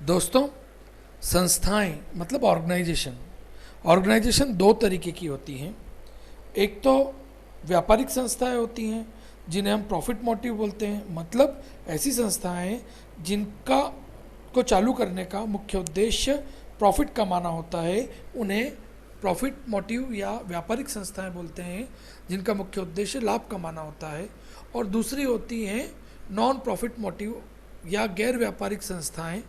दोस्तों, संस्थाएं मतलब ऑर्गेनाइजेशन दो तरीके की होती हैं। एक तो व्यापारिक संस्थाएं होती हैं जिन्हें हम प्रॉफिट मोटिव बोलते हैं, मतलब ऐसी संस्थाएं जिनका को चालू करने का मुख्य उद्देश्य प्रॉफिट कमाना होता है, उन्हें प्रॉफिट मोटिव या व्यापारिक संस्थाएं बोलते हैं, जिनका मुख्य उद्देश्य लाभ कमाना होता है। और दूसरी होती हैं नॉन प्रॉफिट मोटिव या गैर व्यापारिक संस्थाएं,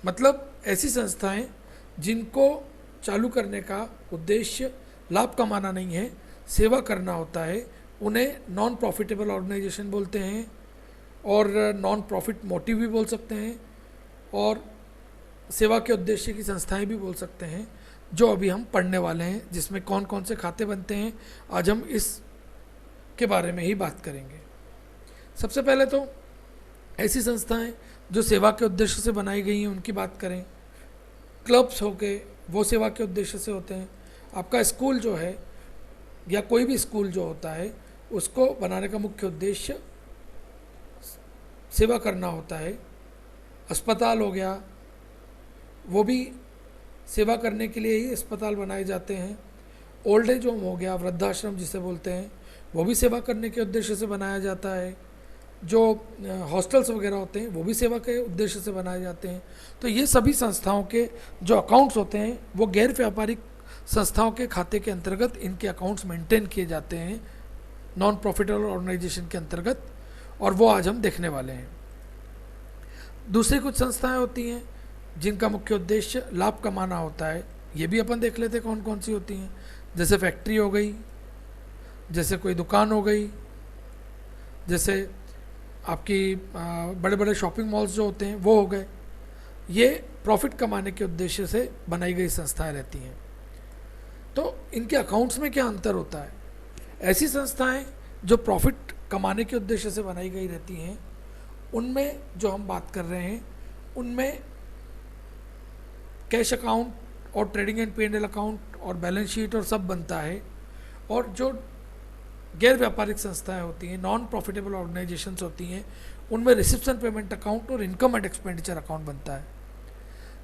मतलब ऐसी संस्थाएं जिनको चालू करने का उद्देश्य लाभ कमाना नहीं है, सेवा करना होता है, उन्हें नॉन प्रॉफिटेबल ऑर्गेनाइजेशन बोलते हैं और नॉन प्रॉफिट मोटिव भी बोल सकते हैं और सेवा के उद्देश्य की संस्थाएं भी बोल सकते हैं, जो अभी हम पढ़ने वाले हैं, जिसमें कौन कौन से खाते बनते हैं आज हम इस के बारे में ही बात करेंगे। सबसे पहले तो ऐसी संस्थाएं जो सेवा के उद्देश्य से बनाई गई हैं उनकी बात करें। क्लब्स हो गए, वो सेवा के उद्देश्य से होते हैं। आपका स्कूल जो है या कोई भी स्कूल जो होता है, उसको बनाने का मुख्य उद्देश्य सेवा करना होता है। अस्पताल हो गया, वो भी सेवा करने के लिए ही अस्पताल बनाए जाते हैं। ओल्ड एज होम हो गया, वृद्धाश्रम जिसे बोलते हैं, वो भी सेवा करने के उद्देश्य से बनाया जाता है। जो हॉस्टल्स वगैरह होते हैं वो भी सेवा के उद्देश्य से बनाए जाते हैं। तो ये सभी संस्थाओं के जो अकाउंट्स होते हैं वो गैर व्यापारिक संस्थाओं के खाते के अंतर्गत इनके अकाउंट्स मेंटेन किए जाते हैं नॉन प्रॉफिटेबल ऑर्गेनाइजेशन के अंतर्गत, और वो आज हम देखने वाले हैं। दूसरी कुछ संस्थाएं होती हैं जिनका मुख्य उद्देश्य लाभ कमाना होता है, ये भी अपन देख लेते कौन कौन सी होती हैं। जैसे फैक्ट्री हो गई, जैसे कोई दुकान हो गई, जैसे आपकी बड़े बड़े शॉपिंग मॉल्स जो होते हैं वो हो गए। ये प्रॉफिट कमाने के उद्देश्य से बनाई गई संस्थाएं रहती हैं। तो इनके अकाउंट्स में क्या अंतर होता है? ऐसी संस्थाएं जो प्रॉफिट कमाने के उद्देश्य से बनाई गई रहती हैं, उनमें जो हम बात कर रहे हैं उनमें कैश अकाउंट और ट्रेडिंग एंड P&L अकाउंट और बैलेंस शीट और सब बनता है। और जो गैर व्यापारिक संस्थाएं होती हैं, नॉन प्रॉफिटेबल ऑर्गेनाइजेशंस होती हैं, उनमें रिसिप्शन पेमेंट अकाउंट और इनकम एंड एक्सपेंडिचर अकाउंट बनता है।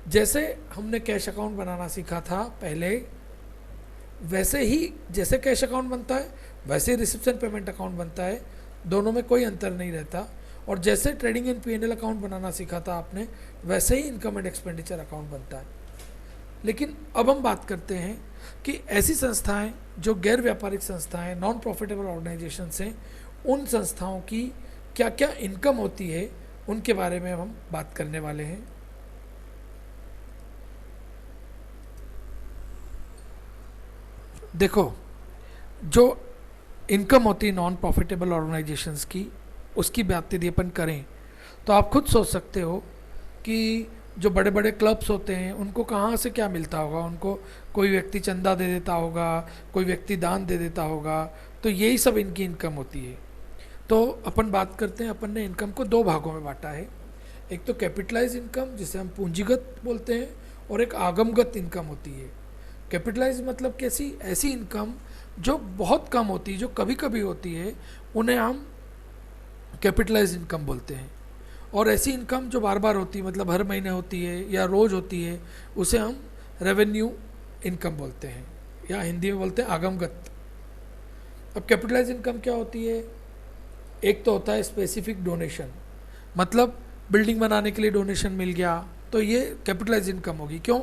जैसे हमने कैश अकाउंट बनाना सीखा था पहले, वैसे ही जैसे कैश अकाउंट बनता है वैसे ही रिसिप्शन पेमेंट अकाउंट बनता है, दोनों में कोई अंतर नहीं रहता। और जैसे ट्रेडिंग एंड P&L अकाउंट बनाना सीखा था आपने, वैसे ही इनकम एंड एक्सपेंडिचर अकाउंट बनता है। लेकिन अब हम बात करते हैं कि ऐसी संस्थाएं जो गैर व्यापारिक संस्थाएं, नॉन प्रॉफिटेबल ऑर्गेनाइजेशन हैं, उन संस्थाओं की क्या क्या इनकम होती है उनके बारे में हम बात करने वाले हैं। देखो, जो इनकम होती है नॉन प्रॉफिटेबल ऑर्गेनाइजेशंस की, उसकी बात यदि अपन करें तो आप खुद सोच सकते हो कि जो बड़े बड़े क्लब्स होते हैं उनको कहाँ से क्या मिलता होगा। उनको कोई व्यक्ति चंदा दे देता होगा, कोई व्यक्ति दान दे देता होगा, तो यही सब इनकी इनकम होती है। तो अपन बात करते हैं, अपन ने इनकम को दो भागों में बांटा है। एक तो कैपिटलाइज इनकम जिसे हम पूंजीगत बोलते हैं, और एक आगमगत इनकम होती है। कैपिटलाइज मतलब कैसी? ऐसी इनकम जो बहुत कम होती है, जो कभी कभी होती है, उन्हें हम कैपिटलाइज इनकम बोलते हैं। और ऐसी इनकम जो बार बार होती है, मतलब हर महीने होती है या रोज़ होती है, उसे हम रेवेन्यू इनकम बोलते हैं, या हिंदी में बोलते हैं आगमगत। अब कैपिटलाइज इनकम क्या होती है? एक तो होता है स्पेसिफिक डोनेशन, मतलब बिल्डिंग बनाने के लिए डोनेशन मिल गया, तो ये कैपिटलाइज इनकम होगी। क्यों?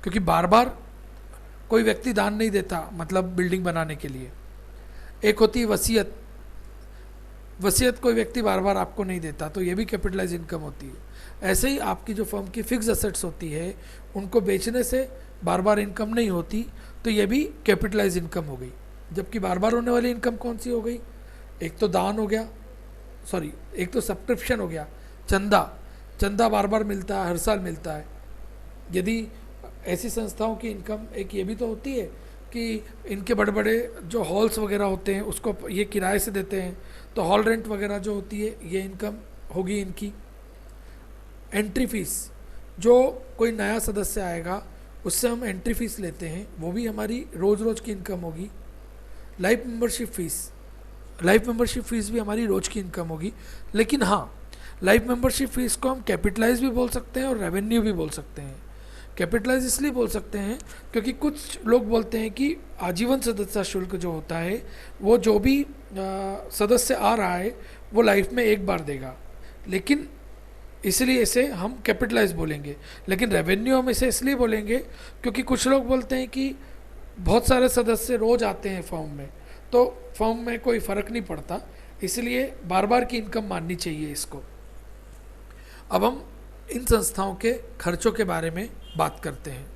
क्योंकि बार बार कोई व्यक्ति दान नहीं देता, मतलब बिल्डिंग बनाने के लिए। एक होती है वसीयत, वसीयत कोई व्यक्ति बार बार आपको नहीं देता, तो ये भी कैपिटलाइज इनकम होती है। ऐसे ही आपकी जो फर्म की फिक्स एसेट्स होती है, उनको बेचने से बार बार इनकम नहीं होती, तो ये भी कैपिटलाइज इनकम हो गई। जबकि बार बार होने वाली इनकम कौन सी हो गई? एक तो दान हो गया, एक तो सब्सक्रिप्शन हो गया, चंदा बार बार मिलता है, हर साल मिलता है। यदि ऐसी संस्थाओं की इनकम एक ये भी तो होती है कि इनके बड़े बड़े जो हॉल्स वगैरह होते हैं उसको ये किराए से देते हैं, तो हॉल रेंट वगैरह जो होती है ये इनकम होगी इनकी। एंट्री फीस, जो कोई नया सदस्य आएगा उससे हम एंट्री फीस लेते हैं, वो भी हमारी रोज़ की इनकम होगी। लाइफ मेंबरशिप फीस भी हमारी रोज़ की इनकम होगी। लेकिन हाँ, लाइफ मेंबरशिप फीस को हम कैपिटलाइज भी बोल सकते हैं और रेवेन्यू भी बोल सकते हैं। कैपिटलाइज इसलिए बोल सकते हैं क्योंकि कुछ लोग बोलते हैं कि आजीवन सदस्यता शुल्क जो होता है वो जो भी सदस्य आ रहा है वो लाइफ में एक बार देगा, लेकिन इसलिए इसे हम कैपिटलाइज बोलेंगे। लेकिन रेवेन्यू हम इसे इसलिए बोलेंगे क्योंकि कुछ लोग बोलते हैं कि बहुत सारे सदस्य रोज आते हैं फर्म में, तो फर्म में कोई फ़र्क नहीं पड़ता, इसलिए बार बार की इनकम माननी चाहिए इसको। अब हम इन संस्थाओं के खर्चों के बारे में बात करते हैं।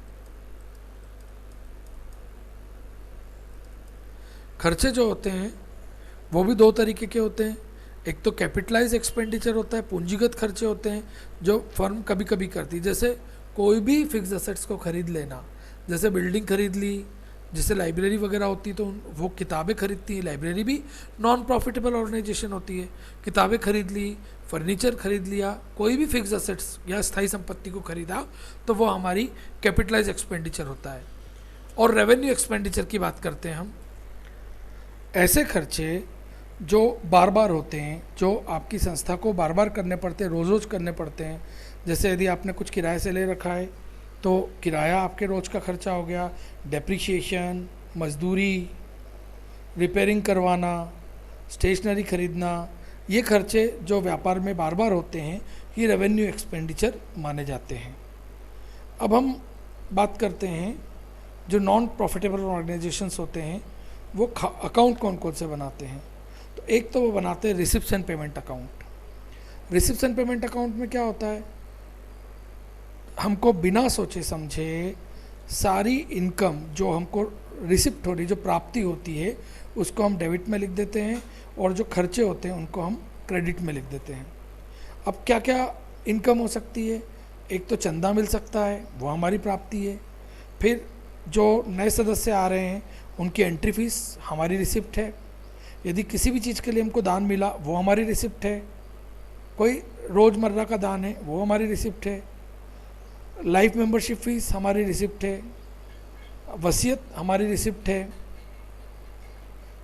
खर्चे जो होते हैं वो भी दो तरीके के होते हैं। एक तो कैपिटलाइज एक्सपेंडिचर होता है, पूंजीगत खर्चे होते हैं जो फर्म कभी कभी करती है, जैसे कोई भी फिक्स एसेट्स को खरीद लेना, जैसे बिल्डिंग खरीद ली, जैसे लाइब्रेरी वगैरह होती है तो वो किताबें खरीदती है। लाइब्रेरी भी नॉन प्रॉफिटेबल ऑर्गेनाइजेशन होती है। किताबें खरीद ली, फर्नीचर खरीद लिया, कोई भी फिक्स एसेट्स या स्थायी संपत्ति को खरीदा तो वो हमारी कैपिटलाइज एक्सपेंडिचर होता है। और रेवेन्यू एक्सपेंडिचर की बात करते हैं हम, ऐसे खर्चे जो बार बार होते हैं, जो आपकी संस्था को बार बार करने पड़ते हैं, रोज़ रोज़ करने पड़ते हैं। जैसे यदि आपने कुछ किराए से ले रखा है तो किराया आपके रोज़ का खर्चा हो गया, डेप्रिसिएशन, मजदूरी, रिपेयरिंग करवाना, स्टेशनरी खरीदना, ये खर्चे जो व्यापार में बार बार होते हैं ये रेवेन्यू एक्सपेंडिचर माने जाते हैं। अब हम बात करते हैं जो नॉन प्रॉफिटेबल ऑर्गेनाइजेशंस होते हैं वो अकाउंट कौन कौन से बनाते हैं। तो एक तो वो बनाते हैं receipts and payment account. Receipts and payment account में क्या होता है, हमको बिना सोचे समझे सारी इनकम जो हमको रिसिप्ट हो रही, जो प्राप्ति होती है, उसको हम डेबिट में लिख देते हैं और जो खर्चे होते हैं उनको हम क्रेडिट में लिख देते हैं। अब क्या क्या इनकम हो सकती है, एक तो चंदा मिल सकता है, वो हमारी प्राप्ति है। फिर जो नए सदस्य आ रहे हैं उनकी एंट्री फीस हमारी रिसिप्ट है। यदि किसी भी चीज़ के लिए हमको दान मिला वो हमारी रिसिप्ट है। कोई रोज़मर्रा का दान है वो हमारी रिसिप्ट है। लाइफ मेंबरशिप फीस हमारी रिसिप्ट है। वसीयत हमारी रिसिप्ट है।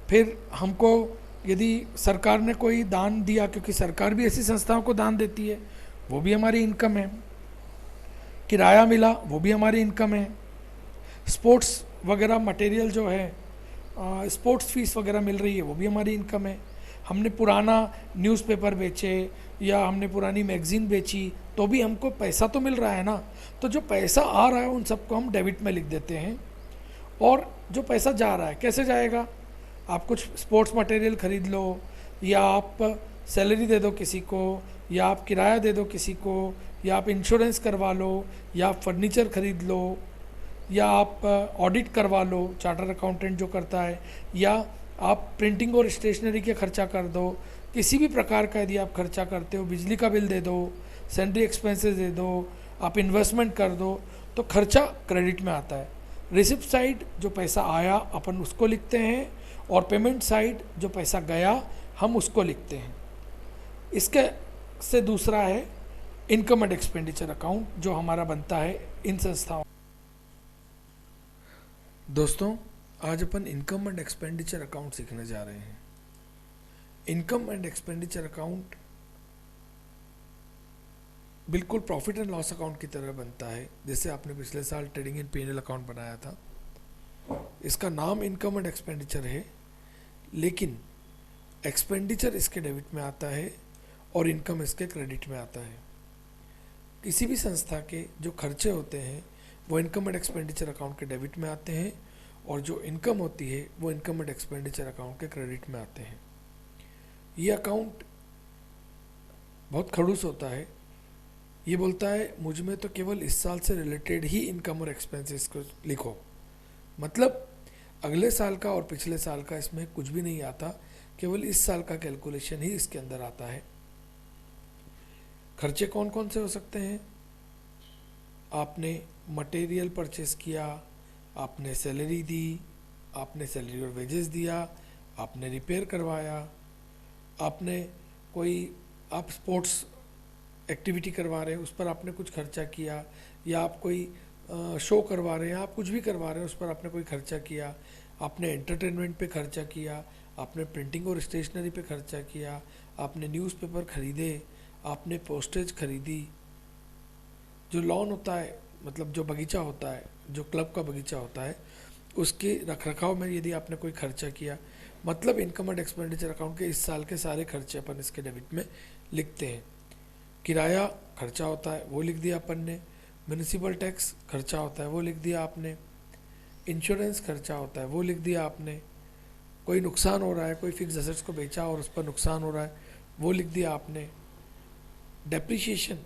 फिर हमको यदि सरकार ने कोई दान दिया, क्योंकि सरकार भी ऐसी संस्थाओं को दान देती है, वो भी हमारी इनकम है। किराया मिला वो भी हमारी इनकम है। स्पोर्ट्स वगैरह मटेरियल जो है, स्पोर्ट्स फीस वगैरह मिल रही है वो भी हमारी इनकम है। हमने पुराना न्यूज़पेपर बेचे या हमने पुरानी मैगज़ीन बेची तो भी हमको पैसा तो मिल रहा है ना। तो जो पैसा आ रहा है उन सबको हम डेबिट में लिख देते हैं। और जो पैसा जा रहा है कैसे जाएगा, आप कुछ स्पोर्ट्स मटेरियल खरीद लो, या आप सैलरी दे दो किसी को, या आप किराया दे दो किसी को, या आप इंश्योरेंस करवा लो, या आप फर्नीचर खरीद लो, या आप ऑडिट करवा लो, चार्टर अकाउंटेंट जो करता है, या आप प्रिंटिंग और स्टेशनरी के खर्चा कर दो। किसी भी प्रकार का यदि आप खर्चा करते हो, बिजली का बिल दे दो, सैलरी एक्सपेंसेस दे दो, आप इन्वेस्टमेंट कर दो, तो खर्चा क्रेडिट में आता है। रिसिप्ट साइड जो पैसा आया अपन उसको लिखते हैं, और पेमेंट साइड जो पैसा गया हम उसको लिखते हैं। इसके से दूसरा है इनकम एंड एक्सपेंडिचर अकाउंट जो हमारा बनता है इन संस्थाओं। दोस्तों, आज अपन इनकम एंड एक्सपेंडिचर अकाउंट सीखने जा रहे हैं। इनकम एंड एक्सपेंडिचर अकाउंट बिल्कुल प्रॉफिट एंड लॉस अकाउंट की तरह बनता है, जैसे आपने पिछले साल ट्रेडिंग इन P&L अकाउंट बनाया था। इसका नाम इनकम एंड एक्सपेंडिचर है, लेकिन एक्सपेंडिचर इसके डेबिट में आता है और इनकम इसके क्रेडिट में आता है। किसी भी संस्था के जो खर्चे होते हैं वो इनकम एंड एक्सपेंडिचर अकाउंट के डेबिट में आते हैं, और जो इनकम होती है वो इनकम एंड एक्सपेंडिचर अकाउंट के क्रेडिट में आते हैं। ये अकाउंट बहुत खड़ूस होता है। ये बोलता है मुझ में तो केवल इस साल से रिलेटेड ही इनकम और एक्सपेंसेस को लिखो, मतलब अगले साल का और पिछले साल का इसमें कुछ भी नहीं आता, केवल इस साल का कैलकुलेशन ही इसके अंदर आता है। खर्चे कौन कौन से हो सकते हैं, आपने मटेरियल परचेस किया, आपने सैलरी दी, आपने सैलरी और वेजेस दिया, आपने रिपेयर करवाया, आपने कोई आप स्पोर्ट्स एक्टिविटी करवा रहे हैं उस पर आपने कुछ खर्चा किया, या आप कोई शो करवा रहे हैं, आप कुछ भी करवा रहे हैं उस पर आपने कोई खर्चा किया, आपने एंटरटेनमेंट पे खर्चा किया, आपने प्रिंटिंग और स्टेशनरी पे खर्चा किया, आपने न्यूज़पेपर खरीदे, आपने पोस्टेज खरीदी, जो लॉन होता है मतलब जो बगीचा होता है, जो क्लब का बगीचा होता है, उसके रखरखाव में यदि आपने कोई खर्चा किया, मतलब इनकम एंड एक्सपेंडिचर अकाउंट के इस साल के सारे खर्चे अपन इसके डेबिट में लिखते हैं। किराया खर्चा होता है वो लिख दिया अपन ने, म्यूनिसिपल टैक्स खर्चा होता है वो लिख दिया आपने, इंश्योरेंस खर्चा होता है वो लिख दिया आपने, कोई नुकसान हो रहा है, कोई फिक्स एसेट्स को बेचा और उस पर नुकसान हो रहा है वो लिख दिया आपने। डेप्रिसिएशन,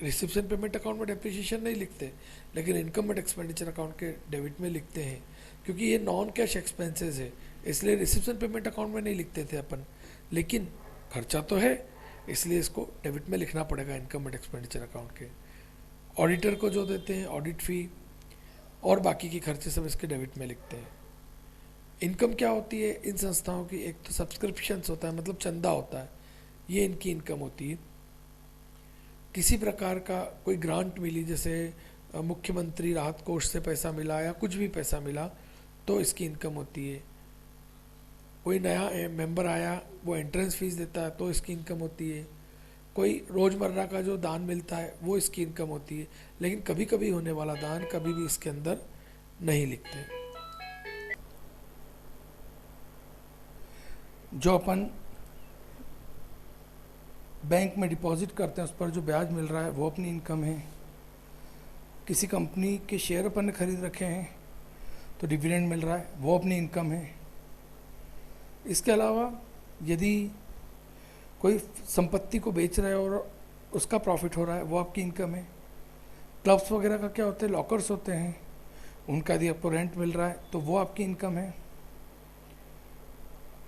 रिसिप्शन पेमेंट अकाउंट में डेप्रिसिएशन नहीं लिखते, लेकिन इनकम एंड एक्सपेंडिचर अकाउंट के डेबिट में लिखते हैं, क्योंकि ये नॉन कैश एक्सपेंसेस है, इसलिए रिसिप्शन पेमेंट अकाउंट में नहीं लिखते थे अपन, लेकिन खर्चा तो है इसलिए इसको डेबिट में लिखना पड़ेगा इनकम एंड एक्सपेंडिचर अकाउंट के। ऑडिटर को जो देते हैं ऑडिट फी और बाकी के खर्चे सब इसके डेबिट में लिखते हैं। इनकम क्या होती है इन संस्थाओं की? एक तो सब्सक्रिप्शंस होता है, मतलब चंदा होता है, ये इनकी इनकम होती है। किसी प्रकार का कोई ग्रांट मिली, जैसे मुख्यमंत्री राहत कोष से पैसा मिला या कुछ भी पैसा मिला, तो इसकी इनकम होती है। कोई नया मेंबर आया, वो एंट्रेंस फीस देता है तो इसकी इनकम होती है। कोई रोज़मर्रा का जो दान मिलता है वो इसकी इनकम होती है, लेकिन कभी कभी होने वाला दान कभी भी इसके अंदर नहीं लिखते। जो अपन बैंक में डिपॉजिट करते हैं उस पर जो ब्याज मिल रहा है वो अपनी इनकम है। किसी कंपनी के शेयर अपन ने खरीद रखे हैं तो डिविडेंड मिल रहा है, वो अपनी इनकम है। इसके अलावा यदि कोई संपत्ति को बेच रहा है और उसका प्रॉफिट हो रहा है, वो आपकी इनकम है। क्लब्स वगैरह का क्या होते हैं, लॉकर्स होते हैं, उनका यदि आपको रेंट मिल रहा है तो वो आपकी इनकम है।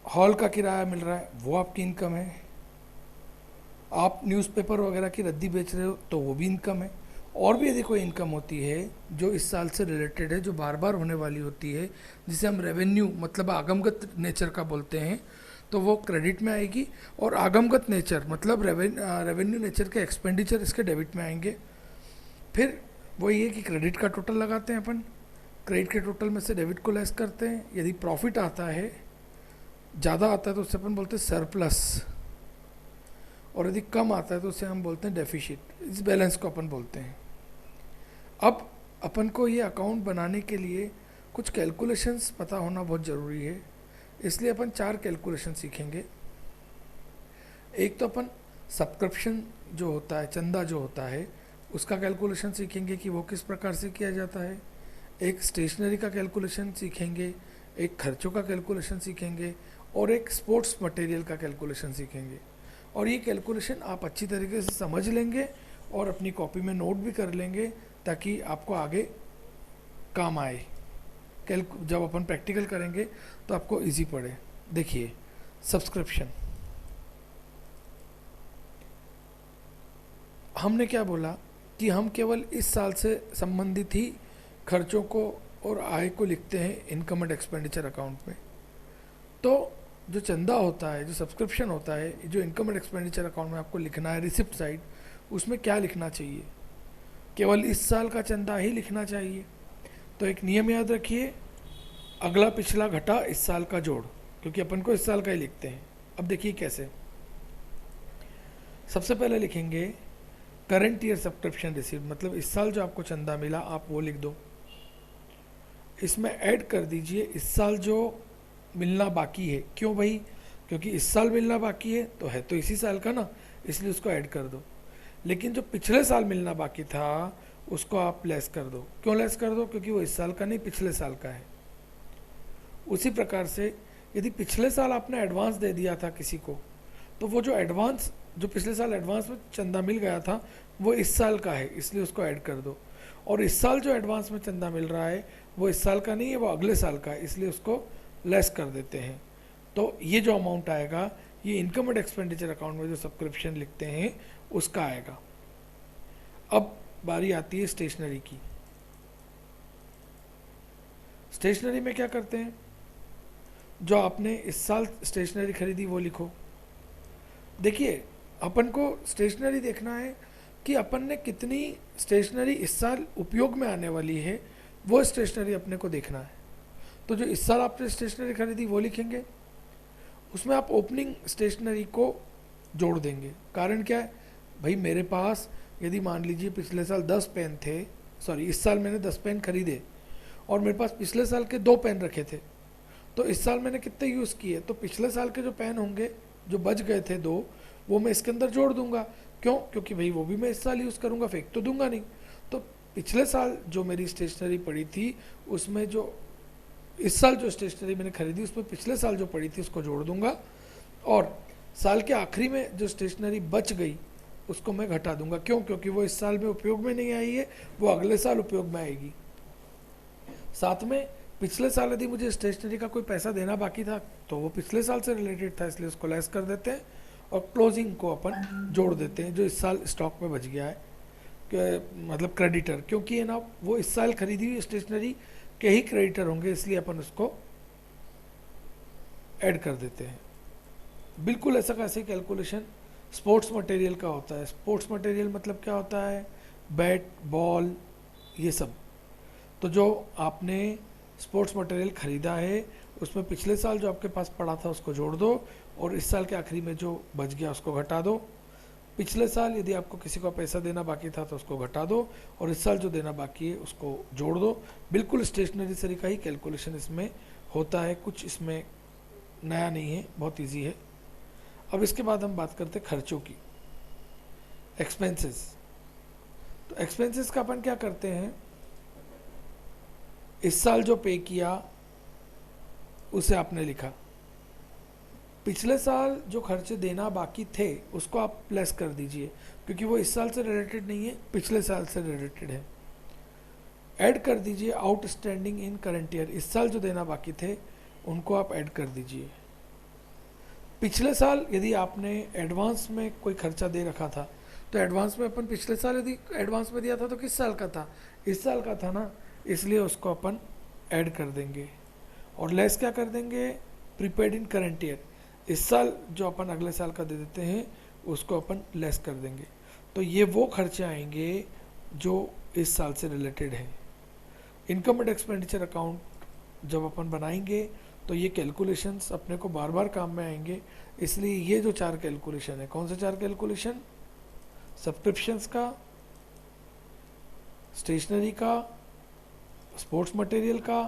हॉल का किराया मिल रहा है वो आपकी इनकम है। आप न्यूज़पेपर वगैरह की रद्दी बेच रहे हो तो वो भी इनकम है। और भी यदि कोई इनकम होती है जो इस साल से रिलेटेड है, जो बार बार होने वाली होती है, जिसे हम रेवेन्यू मतलब आगमगत नेचर का बोलते हैं, तो वो क्रेडिट में आएगी। और आगमगत नेचर मतलब रेवेन्यू नेचर के एक्सपेंडिचर इसके डेबिट में आएंगे। फिर वही है कि क्रेडिट का टोटल लगाते हैं अपन, क्रेडिट के टोटल में से डेबिट को लेस करते हैं। यदि प्रॉफिट आता है, ज़्यादा आता है तो उससे अपन बोलते हैं सरप्लस, और यदि कम आता है तो उसे हम बोलते हैं डेफिसिट। इस बैलेंस को अपन बोलते हैं। अब अपन को ये अकाउंट बनाने के लिए कुछ कैलकुलेशंस पता होना बहुत ज़रूरी है, इसलिए अपन 4 कैलकुलेशन सीखेंगे। एक तो अपन सब्सक्रिप्शन जो होता है, चंदा जो होता है, उसका कैलकुलेशन सीखेंगे कि वो किस प्रकार से किया जाता है। एक स्टेशनरी का कैलकुलेशन सीखेंगे, एक खर्चों का कैलकुलेशन सीखेंगे, और एक स्पोर्ट्स मटेरियल का कैलकुलेशन सीखेंगे। और ये कैलकुलेशन आप अच्छी तरीके से समझ लेंगे और अपनी कॉपी में नोट भी कर लेंगे, ताकि आपको आगे काम आए। जब अपन प्रैक्टिकल करेंगे तो आपको इजी पड़े। देखिए, सब्सक्रिप्शन हमने क्या बोला कि हम केवल इस साल से संबंधित ही खर्चों को और आय को लिखते हैं इनकम एंड एक्सपेंडिचर अकाउंट में। तो जो चंदा होता है, जो सब्सक्रिप्शन होता है, जो इनकम एंड एक्सपेंडिचर अकाउंट में आपको लिखना है रिसिप्ट साइड, उसमें क्या लिखना चाहिए? केवल इस साल का चंदा ही लिखना चाहिए। तो एक नियम याद रखिए, अगला पिछला घटा इस साल का जोड़, क्योंकि अपन को इस साल का ही लिखते हैं। अब देखिए कैसे। सबसे पहले लिखेंगे करंट ईयर सब्सक्रिप्शन रिसीव्ड, मतलब इस साल जो आपको चंदा मिला आप वो लिख दो। इसमें ऐड कर दीजिए इस साल जो मिलना बाकी है। क्यों भाई? क्योंकि इस साल मिलना बाकी है तो इसी साल का ना, इसलिए उसको ऐड कर दो। लेकिन जो पिछले साल मिलना बाकी था उसको आप लेस कर दो। क्यों लेस कर दो? क्योंकि वो इस साल का नहीं पिछले साल का है। उसी प्रकार से यदि पिछले साल आपने एडवांस दे दिया था किसी को, तो वो जो एडवांस, जो पिछले साल एडवांस में चंदा मिल गया था, वो इस साल का है, इसलिए उसको ऐड कर दो। और इस साल जो एडवांस में चंदा मिल रहा है वो इस साल का नहीं है, वो अगले साल का है, इसलिए उसको लेस कर देते हैं। तो ये जो अमाउंट आएगा ये इनकम एंड एक्सपेंडिचर अकाउंट में जो सब्सक्रिप्शन लिखते हैं उसका आएगा। अब बारी आती है स्टेशनरी की। स्टेशनरी में क्या करते हैं? जो आपने इस साल स्टेशनरी खरीदी वो लिखो। देखिए, अपन को स्टेशनरी देखना है कि अपन ने कितनी स्टेशनरी इस साल उपयोग में आने वाली है, वो स्टेशनरी अपने को देखना है। तो जो इस साल आपने स्टेशनरी खरीदी वो लिखेंगे, उसमें आप ओपनिंग स्टेशनरी को जोड़ देंगे। कारण क्या है? भाई मेरे पास यदि मान लीजिए पिछले साल 10 पेन थे, सॉरी इस साल मैंने 10 पेन खरीदे और मेरे पास पिछले साल के 2 पेन रखे थे, तो इस साल मैंने कितने यूज़ किए, तो पिछले साल के जो पेन होंगे जो बच गए थे 2, वो मैं इसके अंदर जोड़ दूंगा। क्यों? क्योंकि भाई वो भी मैं इस साल यूज़ करूंगा, फेंक तो दूंगा नहीं। तो पिछले साल जो मेरी स्टेशनरी पड़ी थी उसमें जो इस साल जो स्टेशनरी मैंने खरीदी उसमें पिछले साल जो पड़ी थी उसको जोड़ दूंगा, और साल के आखिरी में जो स्टेशनरी बच गई उसको मैं घटा दूंगा। क्यों? क्योंकि वो इस साल में उपयोग में नहीं आई है, वो अगले साल उपयोग में आएगी। साथ में पिछले साल यदि मुझे स्टेशनरी का कोई पैसा देना बाकी था तो वो पिछले साल से रिलेटेड था, इसलिए उसको लेस कर देते हैं और क्लोजिंग को अपन जोड़ देते हैं जो इस साल स्टॉक में बच गया है, मतलब क्रेडिटर, क्योंकि है ना वो इस साल खरीदी हुई स्टेशनरी के ही क्रेडिटर होंगे, इसलिए अपन उसको ऐड कर देते हैं। बिल्कुल ऐसा कैसे कैलकुलेशन स्पोर्ट्स मटेरियल का होता है। स्पोर्ट्स मटेरियल मतलब क्या होता है? बैट, बॉल, ये सब। तो जो आपने स्पोर्ट्स मटेरियल ख़रीदा है उसमें पिछले साल जो आपके पास पड़ा था उसको जोड़ दो, और इस साल के आखिरी में जो बच गया उसको घटा दो। पिछले साल यदि आपको किसी को पैसा देना बाकी था तो उसको घटा दो, और इस साल जो देना बाकी है उसको जोड़ दो। बिल्कुल स्टेशनरी से का ही कैलकुलेशन इसमें होता है, कुछ इसमें नया नहीं है, बहुत ईजी है। अब इसके बाद हम बात करते हैं खर्चों की, एक्सपेंसेस। तो एक्सपेंसेस का अपन क्या करते हैं, इस साल जो पे किया उसे आपने लिखा, पिछले साल जो खर्चे देना बाकी थे उसको आप लेस कर दीजिए, क्योंकि वो इस साल से रिलेटेड नहीं है, पिछले साल से रिलेटेड है। ऐड कर दीजिए आउटस्टैंडिंग इन करंट ईयर, इस साल जो देना बाकी थे उनको आप ऐड कर दीजिए। पिछले साल यदि आपने एडवांस में कोई खर्चा दे रखा था तो एडवांस में अपन पिछले साल यदि एडवांस में दिया था तो किस साल का था? इस साल का था ना, इसलिए उसको अपन ऐड कर देंगे। और लेस क्या कर देंगे? प्रीपेड इन करंट ईयर, इस साल जो अपन अगले साल का दे देते हैं उसको अपन लेस कर देंगे। तो ये वो खर्चे आएंगे जो इस साल से रिलेटेड है। इनकम एंड एक्सपेंडिचर अकाउंट जब अपन बनाएंगे तो ये कैलकुलेशंस अपने को बार बार काम में आएंगे, इसलिए ये जो 4 कैलकुलेशन है, कौन से 4 कैलकुलेशन? सब्सक्रिप्शंस का, स्टेशनरी का, स्पोर्ट्स मटेरियल का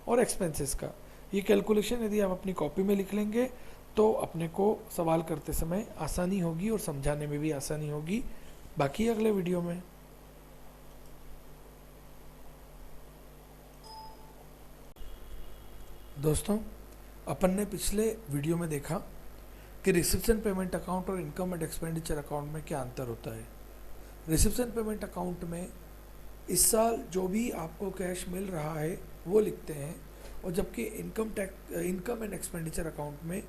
और एक्सपेंसेस का। ये कैलकुलेशन यदि आप अपनी कॉपी में लिख लेंगे तो अपने को सवाल करते समय आसानी होगी और समझाने में भी आसानी होगी। बाकी अगले वीडियो में। दोस्तों, अपन ने पिछले वीडियो में देखा कि रिसिप्शन पेमेंट अकाउंट और इनकम एंड एक्सपेंडिचर अकाउंट में क्या अंतर होता है। रिसिप्शन पेमेंट अकाउंट में इस साल जो भी आपको कैश मिल रहा है वो लिखते हैं, और जबकि इनकम एंड एक्सपेंडिचर अकाउंट में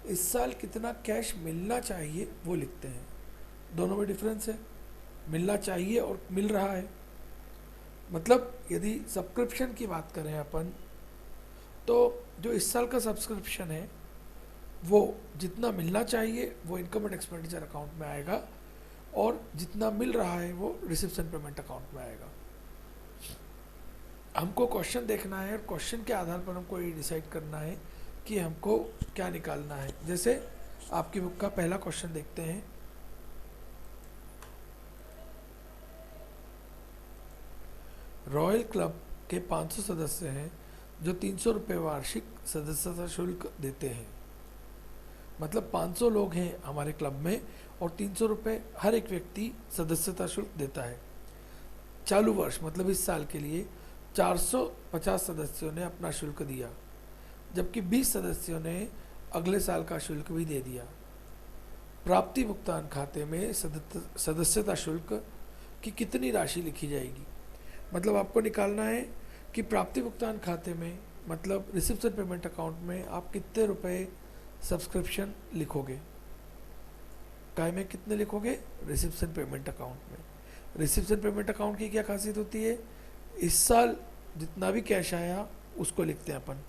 इस साल कितना कैश मिलना चाहिए वो लिखते हैं। दोनों में डिफरेंस है, मिलना चाहिए और मिल रहा है। मतलब यदि सब्सक्रिप्शन की बात करें अपन, तो जो इस साल का सब्सक्रिप्शन है वो जितना मिलना चाहिए वो इनकम एंड एक्सपेंडिचर अकाउंट में आएगा, और जितना मिल रहा है वो रिसिप्शन पेमेंट अकाउंट में आएगा। हमको क्वेश्चन देखना है और क्वेश्चन के आधार पर हमको ये डिसाइड करना है कि हमको क्या निकालना है। जैसे आपकी बुक का पहला क्वेश्चन देखते हैं। रॉयल क्लब के 500 सदस्य हैं जो 300 रुपये वार्षिक सदस्यता शुल्क देते हैं। मतलब 500 लोग हैं हमारे क्लब में और 300 रुपये हर एक व्यक्ति सदस्यता शुल्क देता है। चालू वर्ष मतलब इस साल के लिए 450 सदस्यों ने अपना शुल्क दिया, जबकि 20 सदस्यों ने अगले साल का शुल्क भी दे दिया। प्राप्ति भुगतान खाते में सदस्यता शुल्क की कितनी राशि लिखी जाएगी? मतलब आपको निकालना है कि प्राप्ति भुगतान खाते में मतलब रिसिप्शन पेमेंट अकाउंट में आप कितने रुपए सब्सक्रिप्शन लिखोगे। काय में कितने लिखोगे? रिसिप्शन पेमेंट अकाउंट में। रिसिप्शन पेमेंट अकाउंट की क्या खासियत होती है? इस साल जितना भी कैश आया उसको लिखते हैं अपन।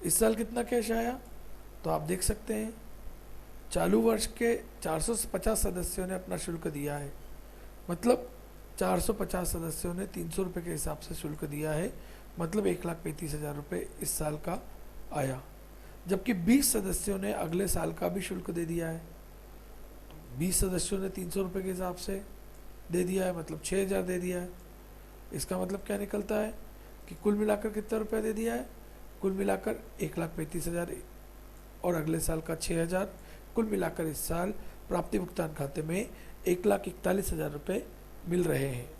इस साल कितना कैश आया तो आप देख सकते हैं चालू वर्ष के 450 सदस्यों ने अपना शुल्क दिया है, मतलब 450 सदस्यों ने 300 रुपये के हिसाब से शुल्क दिया है, मतलब 1,35,000 रुपये इस साल का आया। जबकि 20 सदस्यों ने अगले साल का भी शुल्क दे दिया है। 20 सदस्यों ने 300 रुपये के हिसाब से दे दिया है, मतलब 6,000 दे दिया है। इसका मतलब क्या निकलता है कि कुल मिलाकर कितना रुपया दे दिया है, कुल मिलाकर 1,35,000 और अगले साल का 6,000, कुल मिलाकर इस साल प्राप्ति भुगतान खाते में 1,41,000 रुपये मिल रहे हैं।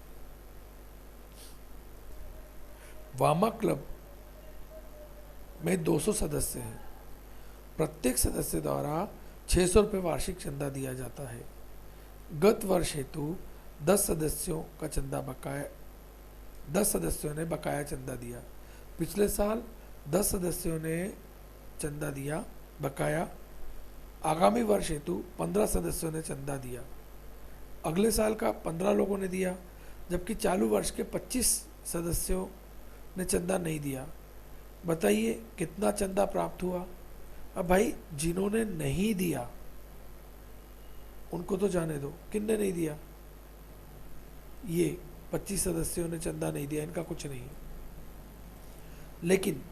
वामा क्लब में 200 सदस्य हैं। प्रत्येक सदस्य द्वारा 600 रुपये वार्षिक चंदा दिया जाता है। गत वर्ष हेतु 10 सदस्यों का चंदा बकाया 10 सदस्यों ने बकाया चंदा दिया। पिछले साल 10 सदस्यों ने चंदा दिया बकाया। आगामी वर्ष हेतु 15 सदस्यों ने चंदा दिया। अगले साल का 15 लोगों ने दिया, जबकि चालू वर्ष के 25 सदस्यों ने चंदा नहीं दिया। बताइए कितना चंदा प्राप्त हुआ। अब भाई जिन्होंने नहीं दिया उनको तो जाने दो, किन्ने नहीं दिया, ये 25 सदस्यों ने चंदा नहीं दिया, इनका कुछ नहीं। लेकिन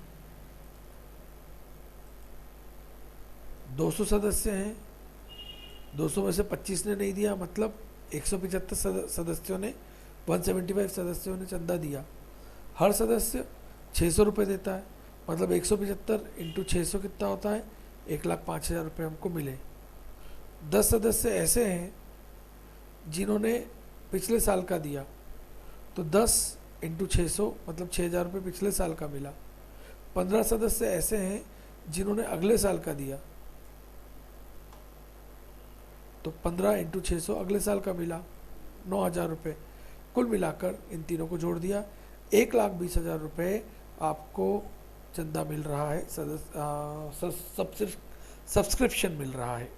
200 सदस्य हैं, 200 में से 25 ने नहीं दिया, मतलब 175 सदस्यों ने 175 सदस्यों ने चंदा दिया। हर सदस्य 600 रुपये देता है, मतलब 175 इंटू 600 कितना होता है, 1,05,000 रुपये हमको मिले। 10 सदस्य ऐसे हैं जिन्होंने पिछले साल का दिया, तो 10 इंटू 600 मतलब 6,000 रुपये पिछले साल का मिला। 15 सदस्य ऐसे हैं जिन्होंने अगले साल का दिया, तो 15 इंटू 600 अगले साल का मिला 9,000 रुपये। कुल मिलाकर इन तीनों को जोड़ दिया, 1,20,000 रुपये आपको चंदा मिल रहा है, सब्सक्रिप्शन मिल रहा है।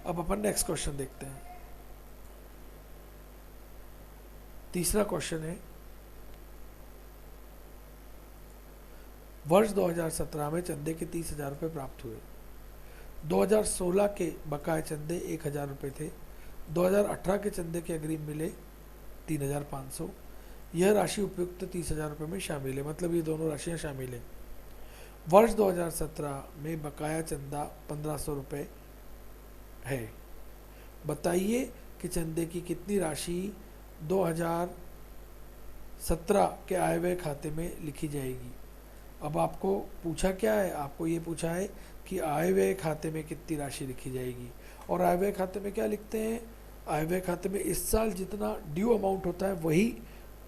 अब अपन नेक्स्ट क्वेश्चन देखते हैं। तीसरा क्वेश्चन है, वर्ष 2017 में चंदे के 30,000 रुपये प्राप्त हुए। 2016 के बकाए चंदे 1,000 रुपये थे। 2018 के चंदे के अग्रिम मिले 3,500। यह राशि उपयुक्त 30,000 रुपये में शामिल है, मतलब ये दोनों राशियाँ शामिल हैं। वर्ष 2017 में बकाया चंदा 1,500 रुपये है। बताइए कि चंदे की कितनी राशि 2017 के आय व्यय खाते में लिखी जाएगी। अब आपको पूछा क्या है, आपको ये पूछा है कि आय व्यय खाते में कितनी राशि लिखी जाएगी। और आय व्यय खाते में क्या लिखते हैं, आय व्यय खाते में इस साल जितना ड्यू अमाउंट होता है वही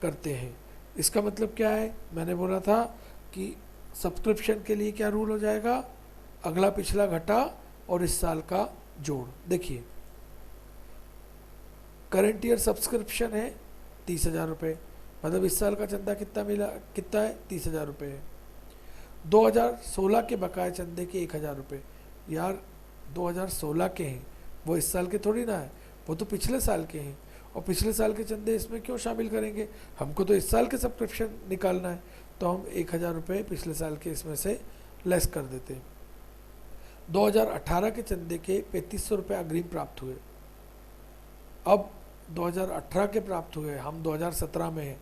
करते हैं। इसका मतलब क्या है, मैंने बोला था कि सब्सक्रिप्शन के लिए क्या रूल हो जाएगा, अगला पिछला घटा और इस साल का जोड़। देखिए करंट ईयर सब्सक्रिप्शन है 30,000 रुपये, मतलब इस साल का चंदा कितना मिला, कितना है 30,000 रुपये है। 2016 के बकाए चंदे के 1,000 रुपये, यार 2016 के हैं, वो इस साल के थोड़ी ना है, वो तो पिछले साल के हैं। और पिछले साल के चंदे इसमें क्यों शामिल करेंगे, हमको तो इस साल के सब्सक्रिप्शन निकालना है, तो हम 1,000 रुपये पिछले साल के इसमें से लेस कर देते हैं। 2018 के चंदे के 3,500 रुपये अग्रिम प्राप्त हुए। अब 2018 के प्राप्त हुए, हम 2017 में हैं,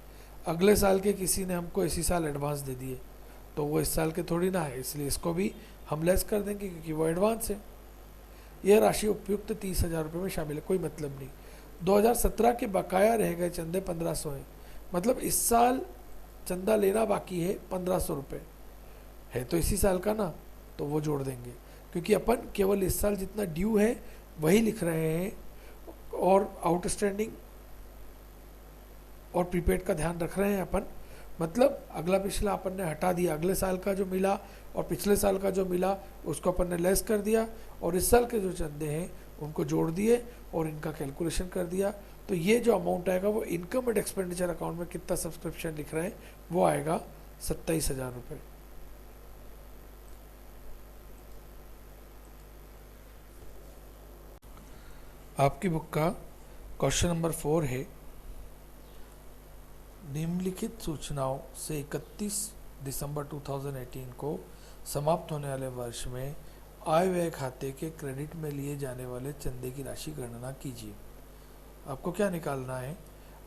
अगले साल के किसी ने हमको इसी साल एडवांस दे दिए, तो वो इस साल के थोड़ी ना है, इसलिए इसको भी हम लेस कर देंगे क्योंकि वो एडवांस है। यह राशि उपयुक्त 30,000 रुपये में शामिल है, कोई मतलब नहीं। 2017 के बकाया रह गए चंदे 1,500 हैं, मतलब इस साल चंदा लेना बाकी है 1,500 रुपये है, तो इसी साल का ना, तो वो जोड़ देंगे क्योंकि अपन केवल इस साल जितना ड्यू है वही लिख रहे हैं और आउटस्टैंडिंग और प्रीपेड का ध्यान रख रहे हैं अपन। मतलब अगला पिछला अपन ने हटा दिया, अगले साल का जो मिला और पिछले साल का जो मिला उसको अपन ने लेस कर दिया और इस साल के जो चंदे हैं उनको जोड़ दिए और इनका कैलकुलेशन कर दिया। तो ये जो अमाउंट आएगा वो इनकम एंड एक्सपेंडिचर अकाउंट में कितना सब्सक्रिप्शन लिख रहे हैं वो आएगा 27,000 रुपये। आपकी बुक का क्वेश्चन नंबर 4 है, निम्नलिखित सूचनाओं से 31 दिसंबर 2018 को समाप्त होने वाले वर्ष में आय व्यय खाते के क्रेडिट में लिए जाने वाले चंदे की राशि गणना कीजिए। आपको क्या निकालना है,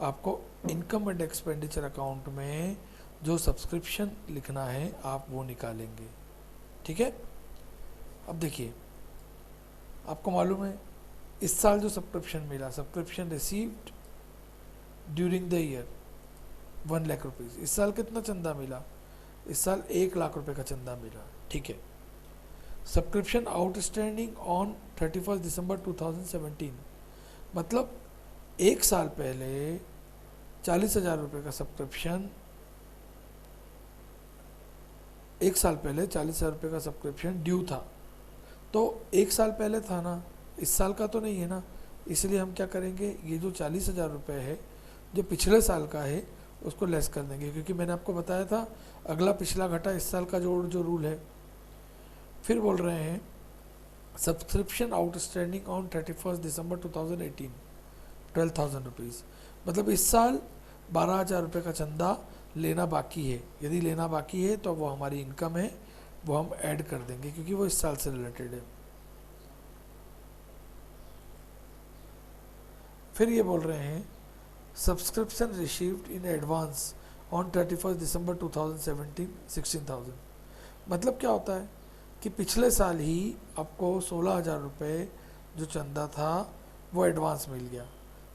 आपको इनकम एंड एक्सपेंडिचर अकाउंट में जो सब्सक्रिप्शन लिखना है आप वो निकालेंगे, ठीक है। अब देखिए आपको मालूम है इस साल जो सब्सक्रिप्शन मिला, subscription received during the year 1 lakh rupees. इस साल कितना चंदा मिला? इस साल 1 लाख रुपए का चंदा मिला। ठीक है। सब्सक्रिप्शन आउटस्टैंडिंग ऑन 31 दिसंबर 2017, मतलब एक साल पहले 40,000 रुपये का सब्सक्रिप्शन, एक साल पहले 40,000 रुपये का सब्सक्रिप्शन ड्यू था। तो एक साल पहले था ना, इस साल का तो नहीं है ना, इसलिए हम क्या करेंगे, ये जो 40,000 रुपये है जो पिछले साल का है उसको लेस कर देंगे, क्योंकि मैंने आपको बताया था अगला पिछला घटा इस साल का जोड़ जो रूल है। फिर बोल रहे हैं subscription outstanding on 31 December 2018 12,000 rupees, मतलब इस साल 12,000 रुपये का चंदा लेना बाकी है। यदि लेना बाकी है तो वो हमारी इनकम है, वो हम ऐड कर देंगे क्योंकि वो इस साल से रिलेटेड है। फिर ये बोल रहे हैं subscription received in advance on 31 दिसंबर 2017 16,000, मतलब क्या होता है कि पिछले साल ही आपको 16,000 रुपये जो चंदा था वो एडवांस मिल गया,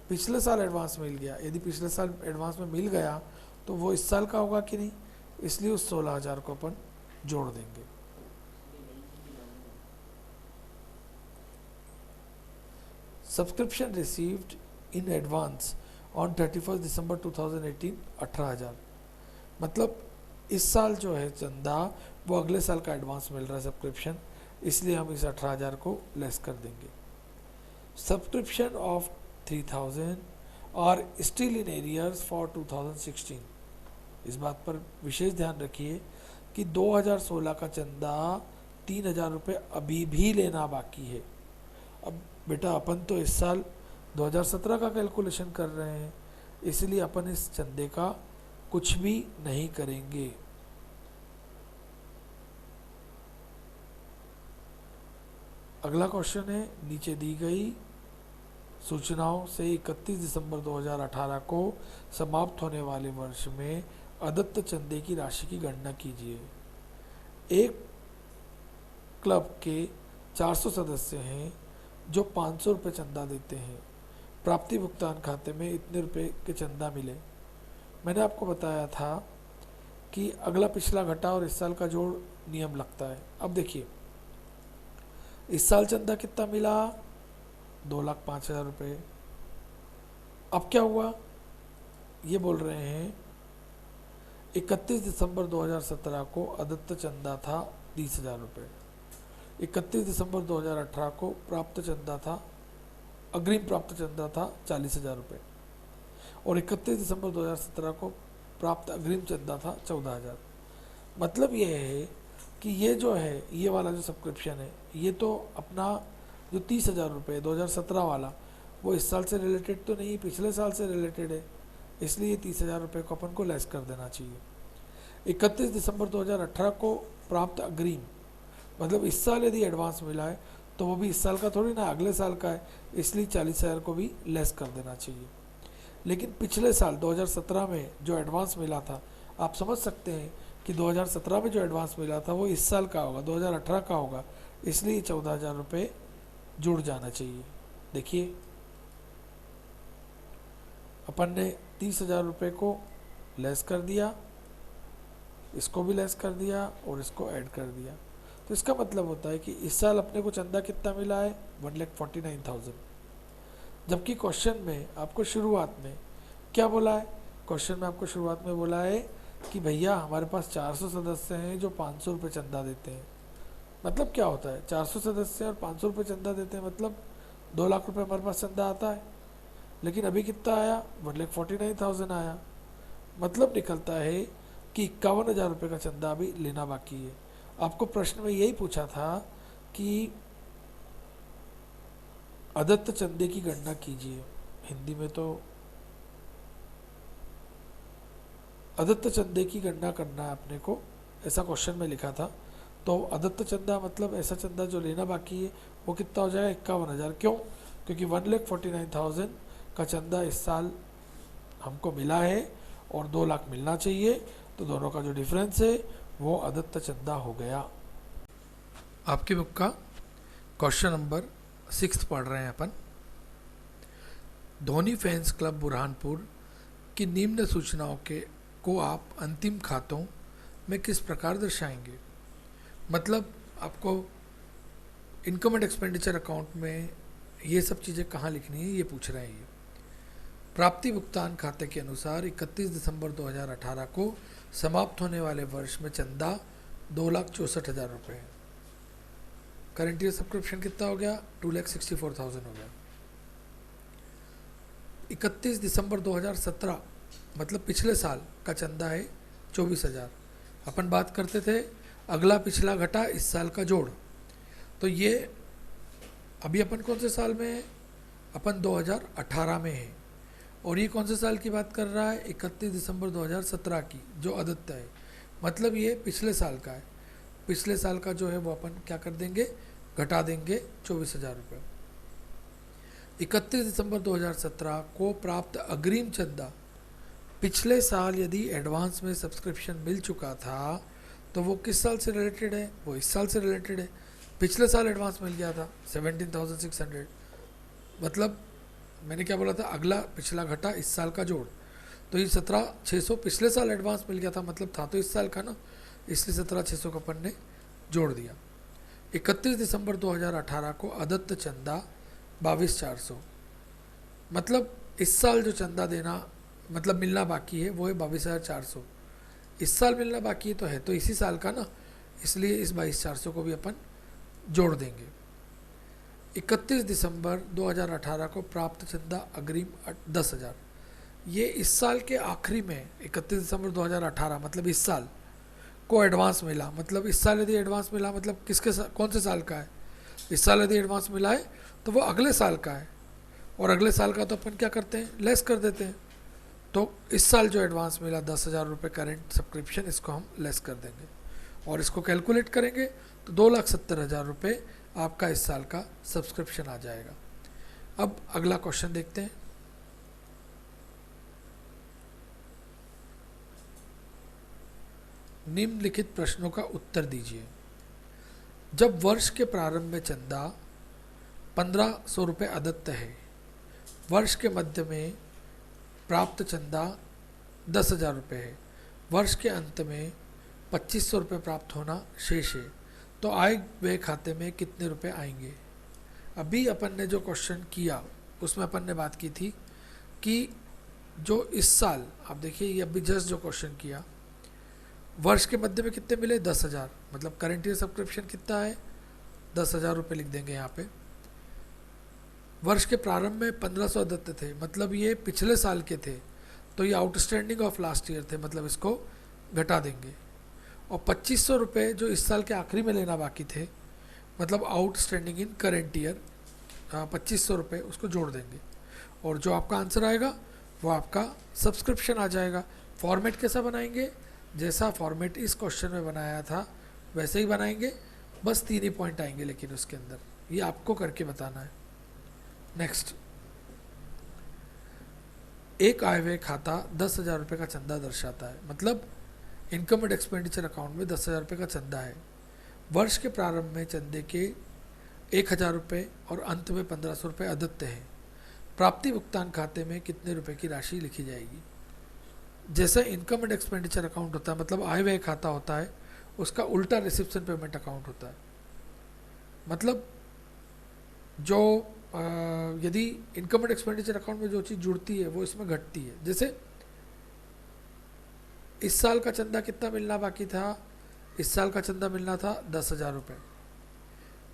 पिछले साल एडवांस मिल गया। यदि पिछले साल एडवांस में मिल गया तो वो इस साल का होगा कि नहीं, इसलिए उस 16,000 को अपन जोड़ देंगे। Subscription received in advance on 31 दिसंबर 2018 18,000, मतलब इस साल जो है चंदा वो अगले साल का एडवांस मिल रहा है सब्सक्रिप्शन, इसलिए हम इस 18,000 को लेस कर देंगे। सब्सक्रिप्शन ऑफ 3,000 और स्टिल इन एरियर्स फॉर 2016, इस बात पर विशेष ध्यान रखिए कि 2016 का चंदा 3,000 रुपये अभी भी लेना बाकी है। अब बेटा अपन तो इस साल 2017 का कैलकुलेशन कर रहे हैं, इसलिए अपन इस चंदे का कुछ भी नहीं करेंगे। अगला क्वेश्चन है, नीचे दी गई सूचनाओं से 31 दिसंबर 2018 को समाप्त होने वाले वर्ष में अदत्त चंदे की राशि की गणना कीजिए। एक क्लब के 400 सदस्य हैं जो 500 रुपये चंदा देते हैं। प्राप्ति भुगतान खाते में इतने रुपए के चंदा मिले। मैंने आपको बताया था कि अगला पिछला घटा और इस साल का जोड़ नियम लगता है। अब देखिए इस साल चंदा कितना मिला, 2,05,000 रुपये। अब क्या हुआ, ये बोल रहे हैं 31 दिसंबर 2017 को अदत्त चंदा था 30,000 रुपये, 31 दिसंबर 2018 को प्राप्त चंदा था, अग्रिम प्राप्त चंदा था 40,000 रुपये, और 31 दिसंबर 2017 को प्राप्त अग्रिम चंदा था 14,000। मतलब ये है कि ये जो है, ये वाला जो सब्सक्रिप्शन है, ये तो अपना जो 30,000 रुपये 2017 वाला, वो इस साल से रिलेटेड तो नहीं, पिछले साल से रिलेटेड है, इसलिए 30,000 रुपये को अपन को लेस कर देना चाहिए। 31 दिसंबर 2018 को प्राप्त अग्रिम, मतलब इस साल यदि एडवांस मिला है तो वो भी इस साल का थोड़ी ना, अगले साल का है, इसलिए 40,000 को भी लेस कर देना चाहिए। लेकिन पिछले साल 2017 में जो एडवांस मिला था, आप समझ सकते हैं कि 2017 में जो एडवांस मिला था वो इस साल का होगा, 2018 का होगा, इसलिए 14,000 रुपये जुड़ जाना चाहिए। देखिए अपन ने 30,000 रुपये को लेस कर दिया, इसको भी लेस कर दिया और इसको ऐड कर दिया, तो इसका मतलब होता है कि इस साल अपने को चंदा कितना मिला है, 1,49,000। जबकि क्वेश्चन में आपको शुरुआत में क्या बोला है, क्वेश्चन में आपको शुरुआत में बोला है कि भैया हमारे पास 400 सदस्य हैं जो 500 रुपये चंदा देते हैं। मतलब क्या होता है, 400 सदस्य और 500 रुपये चंदा देते हैं, मतलब 2 लाख रुपये हमारे पास चंदा आता है। लेकिन अभी कितना आया, 1,49,000 आया। मतलब निकलता है कि 51,000 रुपये का चंदा अभी लेना बाकी है। आपको प्रश्न में यही पूछा था कि अदत्त चंदे की गणना कीजिए, हिंदी में तो अदत्त चंदे की गणना करना है अपने को, ऐसा क्वेश्चन में लिखा था। तो अदत्त चंदा मतलब ऐसा चंदा जो लेना बाकी है, वो कितना हो जाएगा, 51,000। क्यों, क्योंकि 1,49,000 का चंदा इस साल हमको मिला है और 2 लाख मिलना चाहिए, तो दोनों का जो डिफरेंस है वो अदत्त चंदा हो गया। आपकी बुक का क्वेश्चन नंबर 6 पढ़ रहे हैं अपन। धोनी फैंस क्लब बुरहानपुर की निम्न सूचनाओं के को आप अंतिम खातों में किस प्रकार दर्शाएंगे। मतलब आपको इनकम एंड एक्सपेंडिचर अकाउंट में ये सब चीज़ें कहाँ लिखनी है, ये पूछ रहे हैं ये। प्राप्ति भुगतान खाते के अनुसार 31 दिसंबर 2018 को समाप्त होने वाले वर्ष में चंदा 2,64,000 रुपये है। करंट ईयर सब्सक्रिप्शन कितना हो गया, 2,64,000 हो गया। 31 दिसंबर 2017 मतलब पिछले साल का चंदा है 24,000। अपन बात करते थे अगला पिछला घटा इस साल का जोड़, तो ये अभी अपन कौन से साल में है, अपन 2018 में है। और ये कौन से साल की बात कर रहा है, 31 दिसंबर 2017 की, जो आदित्य है। मतलब ये पिछले साल का है। पिछले साल का जो है वो अपन क्या कर देंगे, घटा देंगे 24,000 रुपये। 31 दिसंबर 2017 को प्राप्त अग्रिम चंदा, पिछले साल यदि एडवांस में सब्सक्रिप्शन मिल चुका था तो वो किस साल से रिलेटेड है, वो इस साल से रिलेटेड है। पिछले साल एडवांस मिल गया था 17,600, मतलब मैंने क्या बोला था, अगला पिछला घटा इस साल का जोड़। तो ये 17,600 पिछले साल एडवांस मिल गया था, मतलब था तो इस साल का ना, इसलिए 17,600 का अपन ने जोड़ दिया। 31 दिसंबर 2018 को अदत्त चंदा 22,400, मतलब इस साल जो चंदा देना मतलब मिलना बाकी है वो है 22,400। इस साल मिलना बाकी है तो इसी साल का ना, इसलिए इस 22,400 को भी अपन जोड़ देंगे। 31 दिसंबर 2018 को प्राप्त चंदा अग्रिम 10,000, ये इस साल के आखिरी में 31 दिसंबर 2018 मतलब इस साल को एडवांस मिला। मतलब इस साल यदि एडवांस मिला मतलब कौन से साल का है, इस साल यदि एडवांस मिला है तो वो अगले साल का है, और अगले साल का तो अपन क्या करते हैं, लेस कर देते हैं। तो इस साल जो एडवांस मिला 10,000 रुपये करेंट सब्सक्रिप्शन, इसको हम लेस कर देंगे और इसको कैलकुलेट करेंगे तो 2,70,000 रुपये आपका इस साल का सब्सक्रिप्शन आ जाएगा। अब अगला क्वेश्चन देखते हैं। निम्नलिखित प्रश्नों का उत्तर दीजिए। जब वर्ष के प्रारंभ में चंदा 1,500 रुपये अदत्त है, वर्ष के मध्य में प्राप्त चंदा 10,000 रुपये है, वर्ष के अंत में 2,500 रुपये प्राप्त होना शेष है, तो आय व्यय खाते में कितने रुपए आएंगे। अभी अपन ने जो क्वेश्चन किया उसमें अपन ने बात की थी कि जो इस साल, आप देखिए ये अभी जस्ट जो क्वेश्चन किया, वर्ष के मध्य में कितने मिले 10,000, मतलब करंट ईयर सब्सक्रिप्शन कितना है 10,000 रुपये लिख देंगे यहाँ पे। वर्ष के प्रारंभ में 1,500 दत्त थे, मतलब ये पिछले साल के थे, तो ये आउटस्टैंडिंग ऑफ लास्ट ईयर थे, मतलब इसको घटा देंगे। और 2,500 रुपये जो इस साल के आखिरी में लेना बाकी थे, मतलब आउटस्टैंडिंग इन करेंट ईयर 2,500 रुपये, उसको जोड़ देंगे और जो आपका आंसर आएगा वो आपका सब्सक्रिप्शन आ जाएगा। फॉर्मेट कैसा बनाएंगे, जैसा फॉर्मेट इस क्वेश्चन में बनाया था वैसे ही बनाएंगे, बस 3 ही पॉइंट आएंगे लेकिन उसके अंदर, ये आपको करके बताना है। नेक्स्ट, एक आय व्यय खाता 10,000 रुपये का चंदा दर्शाता है, मतलब इनकम एंड एक्सपेंडिचर अकाउंट में 10,000 रुपये का चंदा है। वर्ष के प्रारंभ में चंदे के 1,000 रुपये और अंत में 1,500 रुपये अदत्य हैं। प्राप्ति भुगतान खाते में कितने रुपए की राशि लिखी जाएगी। जैसे इनकम एंड एक्सपेंडिचर अकाउंट होता है, मतलब आय व्यय खाता होता है, उसका उल्टा रिसिप्शन पेमेंट अकाउंट होता है। मतलब जो यदि इनकम एंड एक्सपेंडिचर अकाउंट में जो चीज़ जुड़ती है वो इसमें घटती है। जैसे इस साल का चंदा कितना मिलना बाकी था, इस साल का चंदा मिलना था 10,000 रुपये।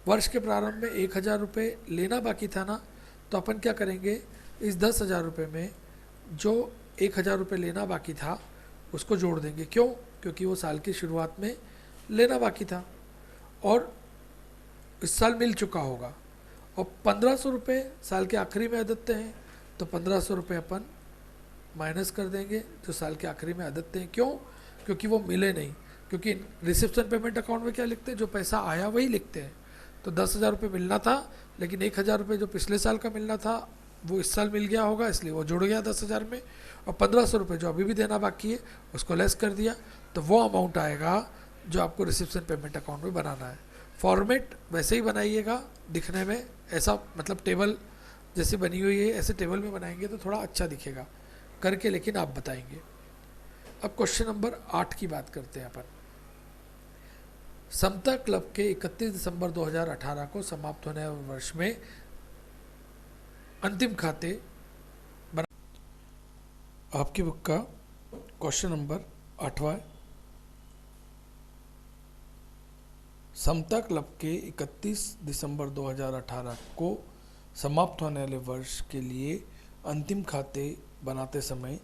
वर्ष के प्रारंभ में 1,000 रुपये लेना बाकी था ना, तो अपन क्या करेंगे, इस 10,000 रुपये में जो 1,000 रुपये लेना बाकी था उसको जोड़ देंगे। क्यों, क्योंकि वो साल की शुरुआत में लेना बाकी था और इस साल मिल चुका होगा। और 1,500 रुपये साल के आखिरी में अदत्य हैं, तो 1,500 रुपये अपन माइनस कर देंगे जो साल के आखिरी में अदत्य हैं। क्यों, क्योंकि वो मिले नहीं, क्योंकि रिसिप्शन पेमेंट अकाउंट में क्या लिखते हैं, जो पैसा आया वही लिखते हैं। तो 10,000 रुपये मिलना था, लेकिन 1,000 रुपये जो पिछले साल का मिलना था वो इस साल मिल गया होगा, इसलिए वो जुड़ गया 10,000 में। और 1,500 रुपये जो अभी भी देना बाकी है उसको लेस कर दिया, तो वो अमाउंट आएगा जो आपको रिसिप्शन पेमेंट अकाउंट में बनाना है। फॉर्मेट वैसे ही बनाइएगा, दिखने में ऐसा, मतलब टेबल जैसे बनी हुई है ऐसे टेबल में बनाएंगे तो थोड़ा अच्छा दिखेगा करके, लेकिन आप बताएंगे। अब क्वेश्चन नंबर 8 की बात करते हैं अपन। समता क्लब के 31 दिसंबर 2018 को समाप्त होने वाले वर्ष में अंतिम खाते बना। आपकी बुक का क्वेश्चन नंबर 8वां है। समता क्लब के 31 दिसंबर 2018 को समाप्त होने वाले वर्ष के लिए अंतिम खाते बनाते समय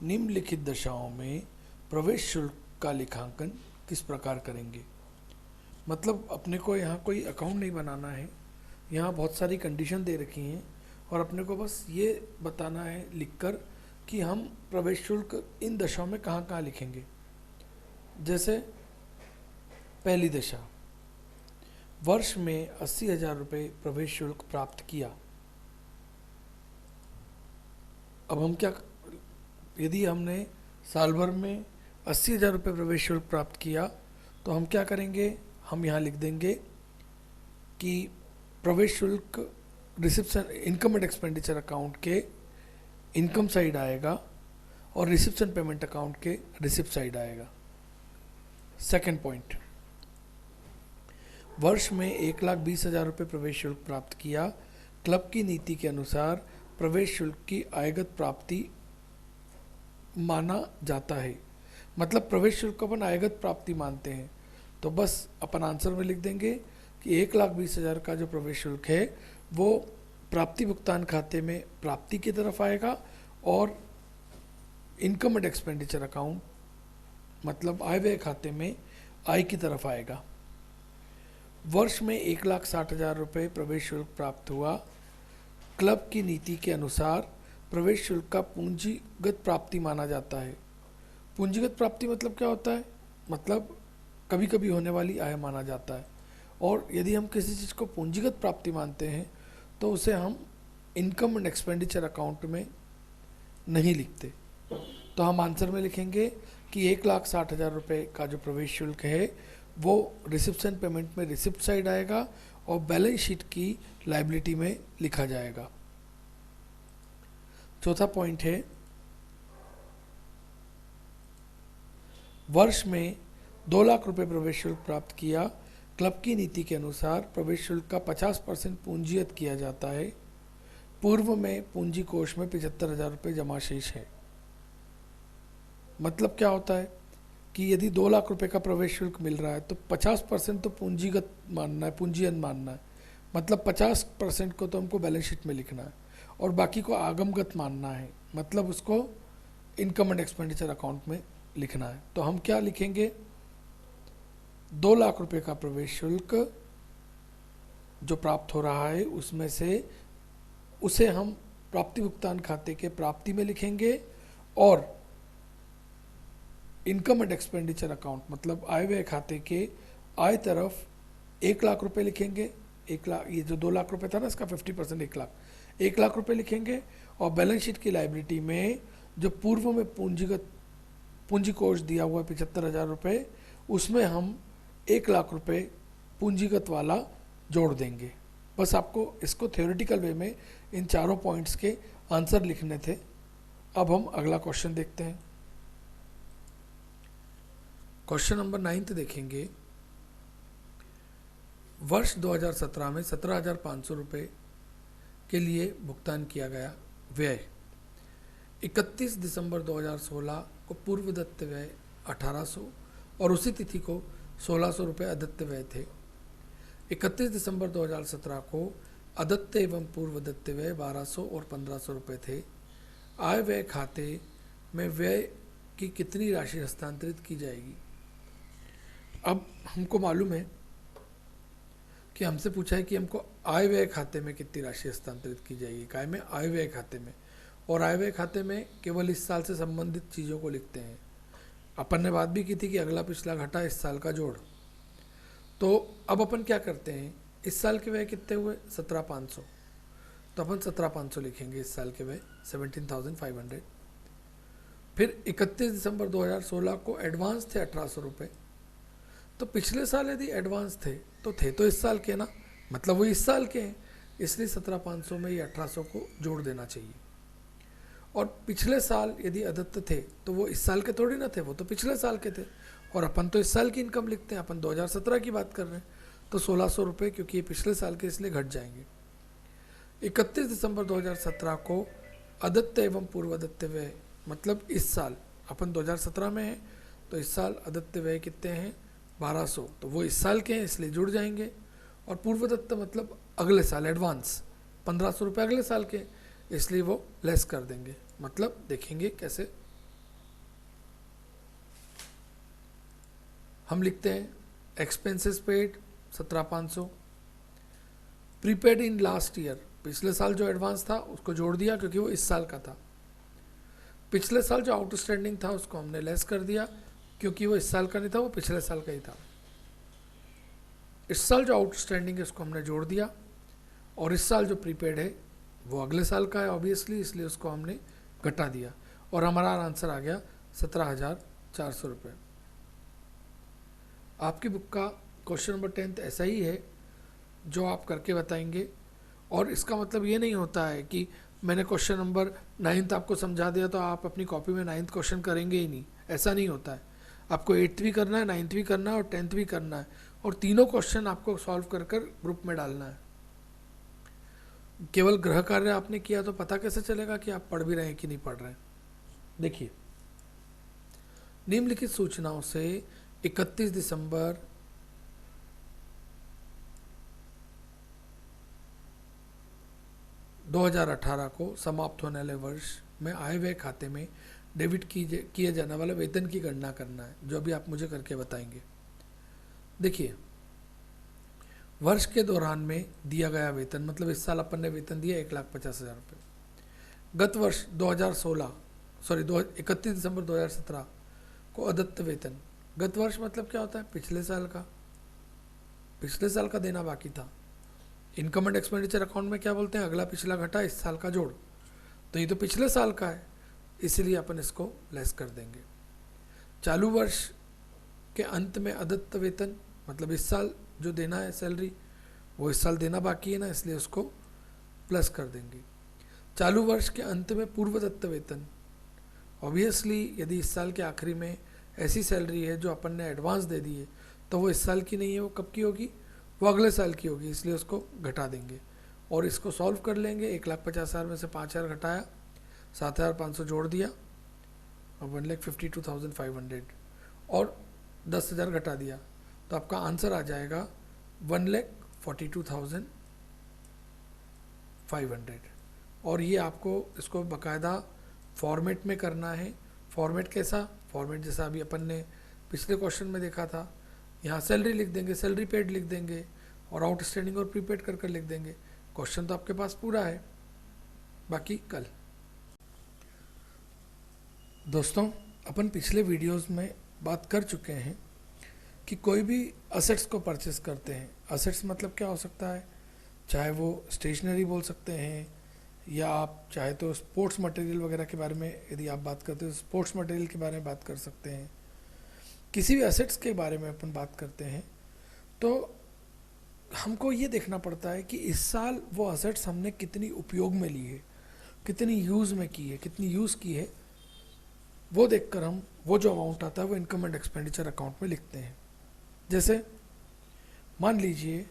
निम्नलिखित दशाओं में प्रवेश शुल्क का लेखांकन किस प्रकार करेंगे। मतलब अपने को यहाँ कोई अकाउंट नहीं बनाना है, यहाँ बहुत सारी कंडीशन दे रखी हैं और अपने को बस ये बताना है लिखकर कि हम प्रवेश शुल्क इन दशाओं में कहाँ कहाँ लिखेंगे। जैसे पहली दशा, वर्ष में 80,000 रुपये प्रवेश शुल्क प्राप्त किया। अब हम क्या, यदि हमने साल भर में 80,000 रुपये प्रवेश शुल्क प्राप्त किया तो हम क्या करेंगे, हम यहाँ लिख देंगे कि प्रवेश शुल्क reception income and expenditure account के इनकम साइड आएगा और रिसिप्शन पेमेंट अकाउंट के रिसिप्ट साइड आएगा। सेकेंड पॉइंट, वर्ष में 1,20,000 रुपये प्रवेश शुल्क प्राप्त किया। क्लब की नीति के अनुसार प्रवेश शुल्क की आयगत प्राप्ति माना जाता है। मतलब प्रवेश शुल्क को अपन आयगत प्राप्ति मानते हैं, तो बस अपन आंसर में लिख देंगे कि 1,20,000 का जो प्रवेश शुल्क है वो प्राप्ति भुगतान खाते में प्राप्ति की तरफ आएगा और इनकम एंड एक्सपेंडिचर अकाउंट मतलब आय व्यय खाते में आय की तरफ आएगा। वर्ष में 1,60,000 रुपये प्रवेश शुल्क प्राप्त हुआ। क्लब की नीति के अनुसार प्रवेश शुल्क का पूंजीगत प्राप्ति माना जाता है। पूंजीगत प्राप्ति मतलब क्या होता है, मतलब कभी कभी होने वाली आय माना जाता है। और यदि हम किसी चीज़ को पूंजीगत प्राप्ति मानते हैं तो उसे हम इनकम एंड एक्सपेंडिचर अकाउंट में नहीं लिखते। तो हम आंसर में लिखेंगे कि 1,60,000 रुपये का जो प्रवेश शुल्क है वो रिसिप्शन पेमेंट में रिसिप्ट साइड आएगा और बैलेंस शीट की लायबिलिटी में लिखा जाएगा। चौथा पॉइंट है, वर्ष में 2 लाख रुपए प्रवेश शुल्क प्राप्त किया। क्लब की नीति के अनुसार प्रवेश शुल्क का 50% पूंजीगत किया जाता है। पूर्व में पूंजी कोष में 75,000 रुपये जमा शेष है। मतलब क्या होता है कि यदि 2 लाख रुपए का प्रवेश शुल्क मिल रहा है तो 50% तो पूंजीगत मानना है, पूंजीयन मानना है। मतलब 50% को तो हमको बैलेंस शीट में लिखना है और बाकी को आगमगत मानना है, मतलब उसको इनकम एंड एक्सपेंडिचर अकाउंट में लिखना है। तो हम क्या लिखेंगे, 2 लाख रुपए का प्रवेश शुल्क जो प्राप्त हो रहा है उसमें से उसे हम प्राप्ति भुगतान खाते के प्राप्ति में लिखेंगे और इनकम एंड एक्सपेंडिचर अकाउंट मतलब आय व्यय खाते के आय तरफ 1 लाख रुपए लिखेंगे। 1 लाख, ये जो 2 लाख रुपए था ना इसका 50% 1 लाख रुपए लिखेंगे और बैलेंस शीट की लायबिलिटी में जो पूर्व में पूंजी कोष दिया हुआ 75,000 रुपये उसमें हम 1 लाख रुपए पूंजीगत वाला जोड़ देंगे। बस आपको इसको थ्योरेटिकल वे में इन चारों पॉइंट्स के आंसर लिखने थे। अब हम अगला क्वेश्चन देखते हैं। क्वेश्चन नंबर 9 देखेंगे। वर्ष 2017 में 17,500 रुपये के लिए भुगतान किया गया व्यय 31 दिसंबर 2016 को पूर्व दत्त व्यय 1,800 और उसी तिथि को 1,600 रुपये अदत्त व्यय थे। 31 दिसंबर 2017 को अदत्त एवं पूर्व दत्त व्यय 1,200 और 1,500 रुपये थे। आय व्यय खाते में व्यय की कितनी राशि हस्तांतरित की जाएगी। अब हमको मालूम है कि हमसे पूछा है कि हमको आय व्यय खाते में कितनी राशि हस्तांतरित की जाएगी। काय में, आय व्यय खाते में। और आय व्यय खाते में केवल इस साल से संबंधित चीज़ों को लिखते हैं। अपन ने बात भी की थी कि अगला पिछला घटा इस साल का जोड़। तो अब अपन क्या करते हैं, इस साल के व्यय कितने हुए 17,500, तो अपन 17,500 लिखेंगे। इस साल के व्यय 17,500। फिर 31 दिसंबर 2016 को एडवांस थे 1,800 रुपये। तो पिछले साल यदि एडवांस थे तो इस साल के ना, मतलब वो इस साल के हैं। इसलिए 17,500 में ये 1800 को जोड़ देना चाहिए। और पिछले साल यदि आदित्य थे तो वो इस साल के थोड़ी ना थे, वो तो पिछले साल के थे, और अपन तो इस साल की इनकम लिखते हैं, अपन 2017 की बात कर रहे हैं, तो 1600 रुपये क्योंकि ये पिछले साल के इसलिए घट जाएंगे। 31 दिसंबर 2017 को आदित्य एवं पूर्व आदित्य व्यय, मतलब इस साल अपन 2017 में हैं तो इस साल आदित्य व्यय कितने हैं 1200, तो वो इस साल के हैं इसलिए जुड़ जाएंगे। और पूर्व दत्त मतलब अगले साल एडवांस 1500 रुपये अगले साल के, इसलिए वो लेस कर देंगे। मतलब देखेंगे कैसे हम लिखते हैं। Expenses paid 17,500, prepaid in last year, पिछले साल जो एडवांस था उसको जोड़ दिया क्योंकि वो इस साल का था। पिछले साल जो आउटस्टैंडिंग था उसको हमने लेस कर दिया क्योंकि वो इस साल का नहीं था, वो पिछले साल का ही था। इस साल जो आउटस्टैंडिंग है उसको हमने जोड़ दिया, और इस साल जो प्रीपेड है वो अगले साल का है ऑब्वियसली, इसलिए उसको हमने घटा दिया, और हमारा आंसर आ गया 17,400 रुपये। आपकी बुक का क्वेश्चन नंबर 10 ऐसा ही है जो आप करके बताएंगे। और इसका मतलब ये नहीं होता है कि मैंने क्वेश्चन नंबर 9 आपको समझा दिया तो आप अपनी कॉपी में 9 क्वेश्चन करेंगे ही नहीं, ऐसा नहीं होता है। आपको 8th भी करना है, 9th भी करना है और 10th भी करना है, और तीनों क्वेश्चन आपको सॉल्व कर कर ग्रुप में डालना है। केवल गृह कार्य आपने किया तो पता कैसे चलेगा कि आप पढ़ भी रहे हैं कि नहीं पढ़ रहे हैं। देखिए, निम्नलिखित सूचनाओं से 31 दिसंबर 2018 को समाप्त होने वाले वर्ष में आय व्यय खाते में डेबिट किए जाने वाले वेतन की गणना करना है, जो अभी आप मुझे करके बताएंगे। देखिए, वर्ष के दौरान में दिया गया वेतन, मतलब इस साल अपन ने वेतन दिया 1,50,000 रुपये। गत वर्ष 31 दिसंबर 2017 को अदत्त वेतन, गत वर्ष मतलब क्या होता है, पिछले साल का, पिछले साल का देना बाकी था। इनकम एंड एक्सपेंडिचर अकाउंट में क्या बोलते हैं, अगला पिछला घटा इस साल का जोड़, तो ये तो पिछले साल का है, इसलिए अपन इसको लेस कर देंगे। चालू वर्ष के अंत में अदत्त वेतन, मतलब इस साल जो देना है सैलरी वो इस साल देना बाकी है ना, इसलिए उसको प्लस कर देंगे। चालू वर्ष के अंत में पूर्व दत्त वेतन, ऑब्वियसली यदि इस साल के आखिरी में ऐसी सैलरी है जो अपन ने एडवांस दे दी है तो वो इस साल की नहीं है, वो कब की होगी, वो अगले साल की होगी, इसलिए उसको घटा देंगे। और इसको सॉल्व कर लेंगे। 1,50,000 में से 5,000 घटाया, 7,500 जोड़ दिया और 1,52,500 और 10,000 घटा दिया, तो आपका आंसर आ जाएगा 1,42,500। और ये आपको इसको बाकायदा फॉर्मेट में करना है। फॉर्मेट कैसा, फॉर्मेट जैसा अभी अपन ने पिछले क्वेश्चन में देखा था, यहाँ सैलरी लिख देंगे, सैलरी पेड लिख देंगे और आउटस्टैंडिंग और प्रीपेड कर कर लिख देंगे। क्वेश्चन तो आपके पास पूरा है, बाकी कल। दोस्तों, अपन पिछले वीडियोस में बात कर चुके हैं कि कोई भी असेट्स को परचेस करते हैं, असेट्स मतलब क्या हो सकता है, चाहे वो स्टेशनरी बोल सकते हैं या आप चाहे तो स्पोर्ट्स मटेरियल वगैरह के बारे में यदि आप बात करते हो स्पोर्ट्स मटेरियल के बारे में बात कर सकते हैं। किसी भी असेट्स के बारे में अपन बात करते हैं तो हमको ये देखना पड़ता है कि इस साल वो असेट्स हमने कितनी उपयोग में ली है, कितनी यूज़ में की है, कितनी यूज़ की है, वो देखकर हम वो जो अमाउंट आता है वो इनकम एंड एक्सपेंडिचर अकाउंट में लिखते हैं। जैसे मान लीजिए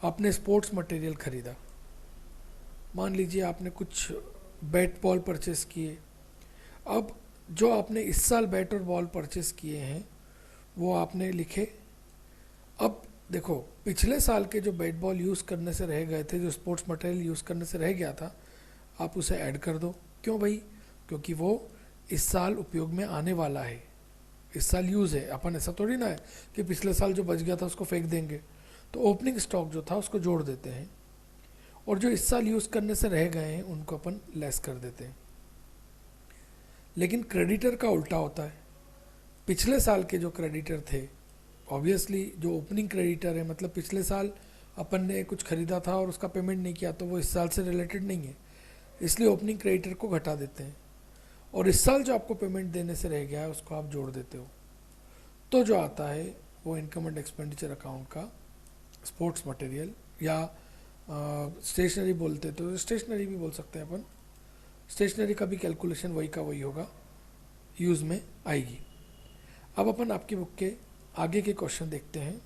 आपने स्पोर्ट्स मटेरियल खरीदा, मान लीजिए आपने कुछ बैट बॉल परचेस किए। अब जो आपने इस साल बैट और बॉल परचेस किए हैं वो आपने लिखे। अब देखो, पिछले साल के जो बैट बॉल यूज़ करने से रह गए थे, जो स्पोर्ट्स मटेरियल यूज़ करने से रह गया था, आप उसे ऐड कर दो। क्यों भाई, क्योंकि वो इस साल उपयोग में आने वाला है, इस साल यूज़ है। अपन ऐसा थोड़ी ना है कि पिछले साल जो बच गया था उसको फेंक देंगे, तो ओपनिंग स्टॉक जो था उसको जोड़ देते हैं, और जो इस साल यूज़ करने से रह गए हैं उनको अपन लेस कर देते हैं। लेकिन क्रेडिटर का उल्टा होता है। पिछले साल के जो क्रेडिटर थे, ऑब्वियसली जो ओपनिंग क्रेडिटर है, मतलब पिछले साल अपन ने कुछ खरीदा था और उसका पेमेंट नहीं किया तो वो इस साल से रिलेटेड नहीं है, इसलिए ओपनिंग क्रेडिटर को घटा देते हैं, और इस साल जो आपको पेमेंट देने से रह गया है उसको आप जोड़ देते हो। तो जो आता है वो इनकम एंड एक्सपेंडिचर अकाउंट का स्पोर्ट्स मटेरियल या स्टेशनरी बोलते तो स्टेशनरी भी बोल सकते हैं अपन। स्टेशनरी का भी कैलकुलेशन वही का वही होगा, यूज़ में आएगी। अब अपन आपकी बुक के आगे के क्वेश्चन देखते हैं।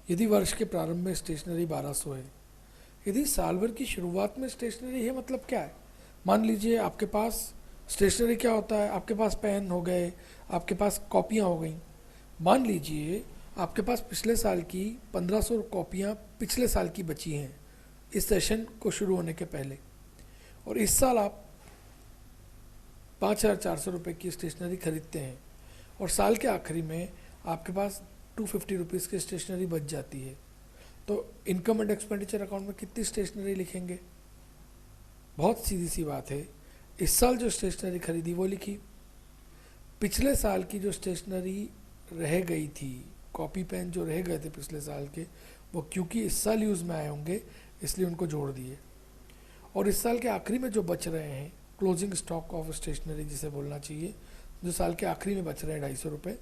यदि वर्ष के प्रारंभ में स्टेशनरी 1200 है, यदि साल भर की शुरुआत में स्टेशनरी है, मतलब क्या है? मान लीजिए आपके पास स्टेशनरी क्या होता है, आपके पास पेन हो गए, आपके पास कॉपियाँ हो गई। मान लीजिए आपके पास पिछले साल की 1500 कॉपियाँ पिछले साल की बची हैं इस सेशन को शुरू होने के पहले, और इस साल आप 5400 रुपये की स्टेशनरी खरीदते हैं, और साल के आखिरी में आपके पास 250 रुपीज़ की स्टेशनरी बच जाती है। तो इनकम एंड एक्सपेंडिचर अकाउंट में कितनी स्टेशनरी लिखेंगे? बहुत सीधी सी बात है, इस साल जो स्टेशनरी खरीदी वो लिखी, पिछले साल की जो स्टेशनरी रह गई थी, कॉपी पेन जो रह गए थे पिछले साल के, वो क्योंकि इस साल यूज़ में आए होंगे इसलिए उनको जोड़ दिए, और इस साल के आखिरी में जो बच रहे हैं, क्लोजिंग स्टॉक ऑफ स्टेशनरी जिसे बोलना चाहिए, जो साल के आखिरी में बच रहे हैं 250 रुपये,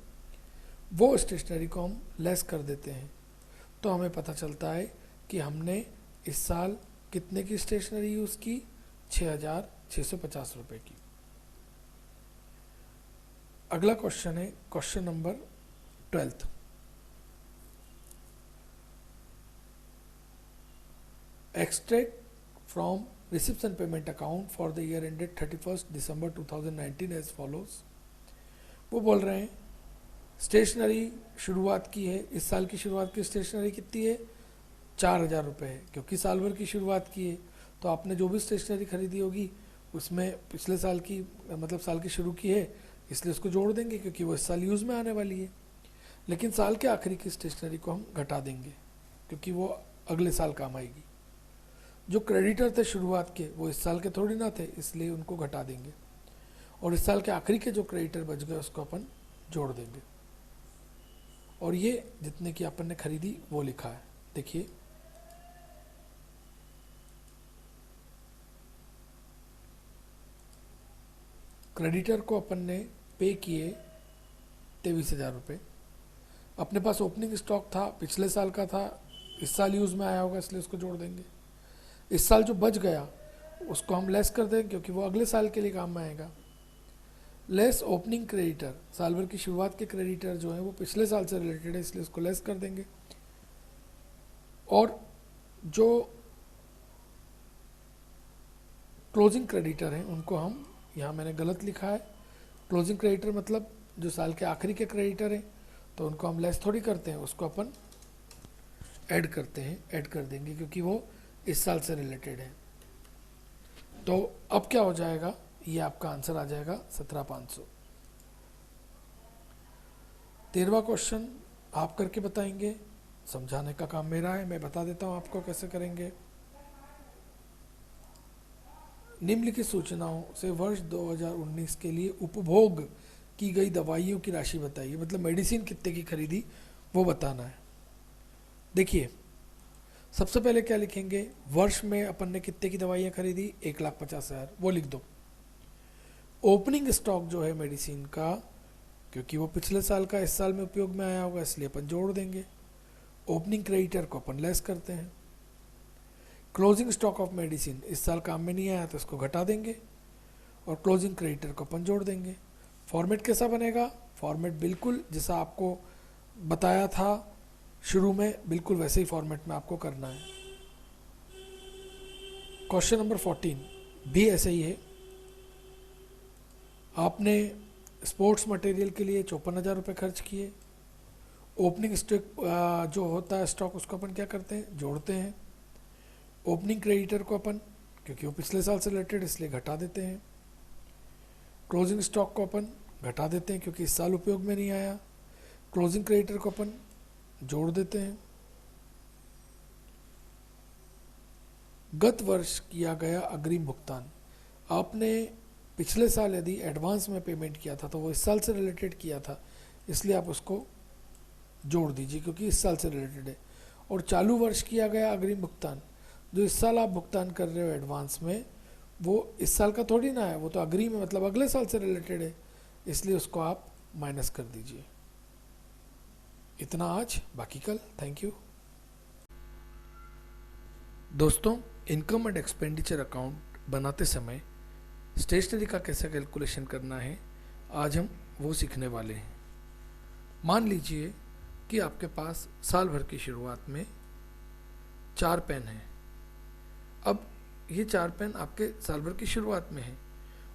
वो स्टेशनरी को हम लेस कर देते हैं। तो हमें पता चलता है कि हमने इस साल कितने की स्टेशनरी यूज़ की? 6650 रुपये की। अगला क्वेश्चन है question number 12। Extract from receipts and payment account for the year ended 31 December 2019 as follows. वो बोल रहे हैं स्टेशनरी शुरुआत की है, इस साल की शुरुआत की स्टेशनरी कितनी है? 4000 रुपये है, क्योंकि साल भर की शुरुआत की है। तो आपने जो भी स्टेशनरी खरीदी होगी उसमें पिछले साल की, मतलब साल की शुरू की है, इसलिए उसको जोड़ देंगे क्योंकि वो इस साल यूज़ में आने वाली है। लेकिन साल के आखिरी की स्टेशनरी को हम घटा देंगे क्योंकि वो अगले साल काम आएगी। जो क्रेडिटर थे शुरुआत के वो इस साल के थोड़ी ना थे, इसलिए उनको घटा देंगे, और इस साल के आखिरी के जो क्रेडिटर बच गए उसको अपन जोड़ देंगे। और ये जितने की अपन ने खरीदी वो लिखा है, देखिए क्रेडिटर को अपन ने पे किए 23,000 रुपये। अपने पास ओपनिंग स्टॉक था, पिछले साल का था, इस साल यूज़ में आया होगा इसलिए उसको जोड़ देंगे। इस साल जो बच गया उसको हम लेस कर देंगे क्योंकि वो अगले साल के लिए काम में आएगा। लेस ओपनिंग क्रेडिटर, साल भर की शुरुआत के क्रेडिटर जो है वो पिछले साल से रिलेटेड है इसलिए उसको लेस कर देंगे। और जो क्लोजिंग क्रेडिटर हैं उनको हम, यहाँ मैंने गलत लिखा है, क्लोजिंग क्रेडिटर मतलब जो साल के आखिरी के क्रेडिटर हैं, तो उनको हम लेस थोड़ी करते हैं, उसको अपन ऐड करते हैं, ऐड कर देंगे क्योंकि वो इस साल से रिलेटेड है। तो अब क्या हो जाएगा, ये आपका आंसर आ जाएगा 17,500। 13वां क्वेश्चन आप करके बताएंगे, समझाने का काम मेरा है, मैं बता देता हूँ आपको कैसे करेंगे। निम्नलिखित सूचनाओं से वर्ष 2019 के लिए उपभोग की गई दवाइयों की राशि बताइए, मतलब मेडिसिन कितने की खरीदी वो बताना है। देखिए सबसे पहले क्या लिखेंगे, वर्ष में अपन ने कितने की दवाइयाँ खरीदी? 1,50,000, वो लिख दो। ओपनिंग स्टॉक जो है मेडिसिन का, क्योंकि वो पिछले साल का इस साल में उपयोग में आया होगा इसलिए अपन जोड़ देंगे। ओपनिंग क्रेडिटर को अपन लेस करते हैं। क्लोजिंग स्टॉक ऑफ मेडिसिन इस साल काम में नहीं आया तो उसको घटा देंगे, और क्लोजिंग क्रेडिटर को अपन जोड़ देंगे। फॉर्मेट कैसा बनेगा? फॉर्मेट बिल्कुल जैसा आपको बताया था शुरू में, बिल्कुल वैसे ही फॉर्मेट में आपको करना है। क्वेश्चन नंबर 14 भी ऐसे ही है। आपने स्पोर्ट्स मटेरियल के लिए 54,000 रुपये खर्च किए। ओपनिंग स्टॉक जो होता है स्टॉक उसको अपन क्या करते हैं? जोड़ते हैं। ओपनिंग क्रेडिटर को अपन, क्योंकि वो पिछले साल से रिलेटेड इसलिए घटा देते हैं। क्लोजिंग स्टॉक को अपन घटा देते हैं क्योंकि इस साल उपयोग में नहीं आया। क्लोजिंग क्रेडिटर को अपन जोड़ देते हैं। गत वर्ष किया गया अग्रिम भुगतान, आपने पिछले साल यदि एडवांस में पेमेंट किया था तो वो इस साल से रिलेटेड किया था, इसलिए आप उसको जोड़ दीजिए क्योंकि इस साल से रिलेटेड है। और चालू वर्ष किया गया अग्रिम भुगतान, जो इस साल आप भुगतान कर रहे हो एडवांस में, वो इस साल का थोड़ी ना है, वो तो अग्रिम है, मतलब अगले साल से रिलेटेड है, इसलिए उसको आप माइनस कर दीजिए। इतना आज, बाकी कल। थैंक यू दोस्तों। इनकम एंड एक्सपेंडिचर अकाउंट बनाते समय स्टेशनरी का कैसे कैलकुलेशन करना है, आज हम वो सीखने वाले हैं। मान लीजिए कि आपके पास साल भर की शुरुआत में 4 पेन हैं। अब ये 4 पेन आपके साल भर की शुरुआत में हैं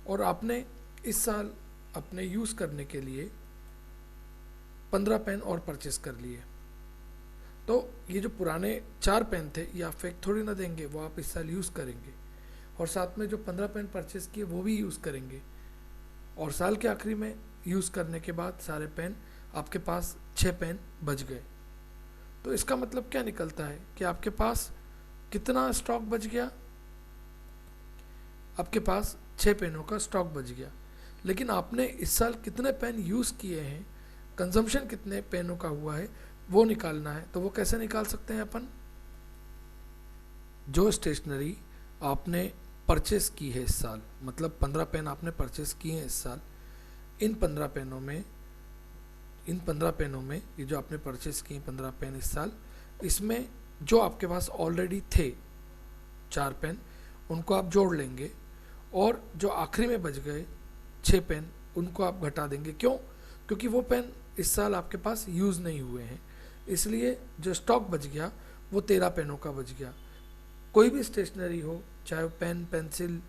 और आपने इस साल अपने यूज़ करने के लिए 15 पेन और परचेस कर लिए। तो ये जो पुराने 4 पेन थे ये आप फेंक थोड़ी ना देंगे, वो आप इस साल यूज़ करेंगे और साथ में जो 15 पेन परचेस किए वो भी यूज़ करेंगे। और साल के आखिरी में यूज़ करने के बाद सारे पेन आपके पास 6 पेन बच गए। तो इसका मतलब क्या निकलता है कि आपके पास कितना स्टॉक बच गया? आपके पास 6 पेनों का स्टॉक बच गया। लेकिन आपने इस साल कितने पेन यूज़ किए हैं, कंजम्पशन कितने पेनों का हुआ है, वो निकालना है। तो वो कैसे निकाल सकते हैं अपन? जो स्टेशनरी आपने परचेस की है इस साल, मतलब 15 पेन आपने परचेस किए हैं इस साल, इन 15 पेनों में ये जो आपने परचेस किए 15 पेन इस साल, इसमें जो आपके पास ऑलरेडी थे 4 पेन उनको आप जोड़ लेंगे और जो आखिरी में बच गए 6 पेन उनको आप घटा देंगे। क्यों? क्योंकि वो पेन इस साल आपके पास यूज़ नहीं हुए हैं, इसलिए जो स्टॉक बच गया वो 13 पेनों का बच गया। कोई भी स्टेशनरी हो, चाहे वो पेन, पेंसिल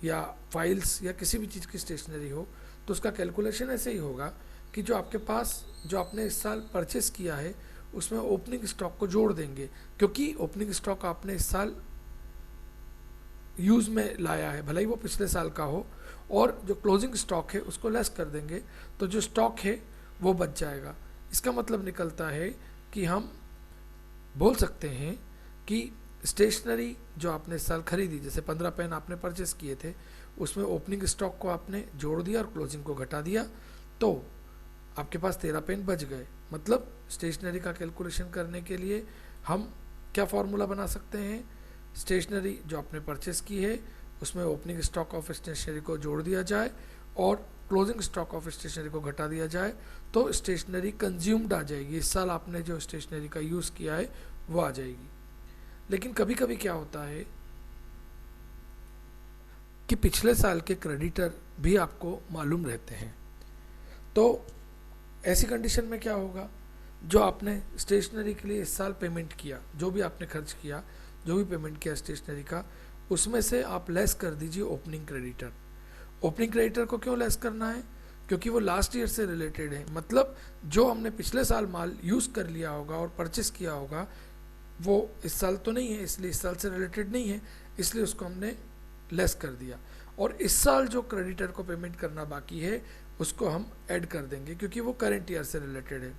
या फाइल्स या किसी भी चीज़ की स्टेशनरी हो, तो उसका कैलकुलेशन ऐसे ही होगा कि जो आपके पास जो आपने इस साल परचेस किया है उसमें ओपनिंग स्टॉक को जोड़ देंगे, क्योंकि ओपनिंग स्टॉक आपने इस साल यूज़ में लाया है, भले ही वो पिछले साल का हो, और जो क्लोजिंग स्टॉक है उसको लेस कर देंगे तो जो स्टॉक है वो बच जाएगा। इसका मतलब निकलता है कि हम बोल सकते हैं कि स्टेशनरी जो आपने इस साल खरीदी, जैसे 15 पेन आपने परचेस किए थे, उसमें ओपनिंग स्टॉक को आपने जोड़ दिया और क्लोजिंग को घटा दिया, तो आपके पास 13 पेन बच गए। मतलब स्टेशनरी का कैलकुलेशन करने के लिए हम क्या फॉर्मूला बना सकते हैं? स्टेशनरी जो आपने परचेस की है उसमें ओपनिंग स्टॉक ऑफ स्टेशनरी को जोड़ दिया जाए और क्लोजिंग स्टॉक ऑफ स्टेशनरी को घटा दिया जाए, तो स्टेशनरी कंज्यूम्ड आ जाएगी। इस साल आपने जो स्टेशनरी का यूज़ किया है वो आ जाएगी। लेकिन कभी कभी क्या होता है कि पिछले साल के क्रेडिटर भी आपको मालूम रहते हैं। तो ऐसी कंडीशन में क्या होगा? जो आपने स्टेशनरी के लिए इस साल पेमेंट किया, जो भी आपने खर्च किया, जो भी पेमेंट किया स्टेशनरी का, उसमें से आप लेस कर दीजिए ओपनिंग क्रेडिटर। ओपनिंग क्रेडिटर को क्यों लेस करना है? क्योंकि वो लास्ट ईयर से रिलेटेड है। मतलब जो हमने पिछले साल माल यूज़ कर लिया होगा और परचेस किया होगा वो इस साल तो नहीं है, इसलिए इस साल से रिलेटेड नहीं है, इसलिए उसको हमने लेस कर दिया। और इस साल जो क्रेडिटर को पेमेंट करना बाकी है उसको हम ऐड कर देंगे, क्योंकि वो करंट ईयर से रिलेटेड है।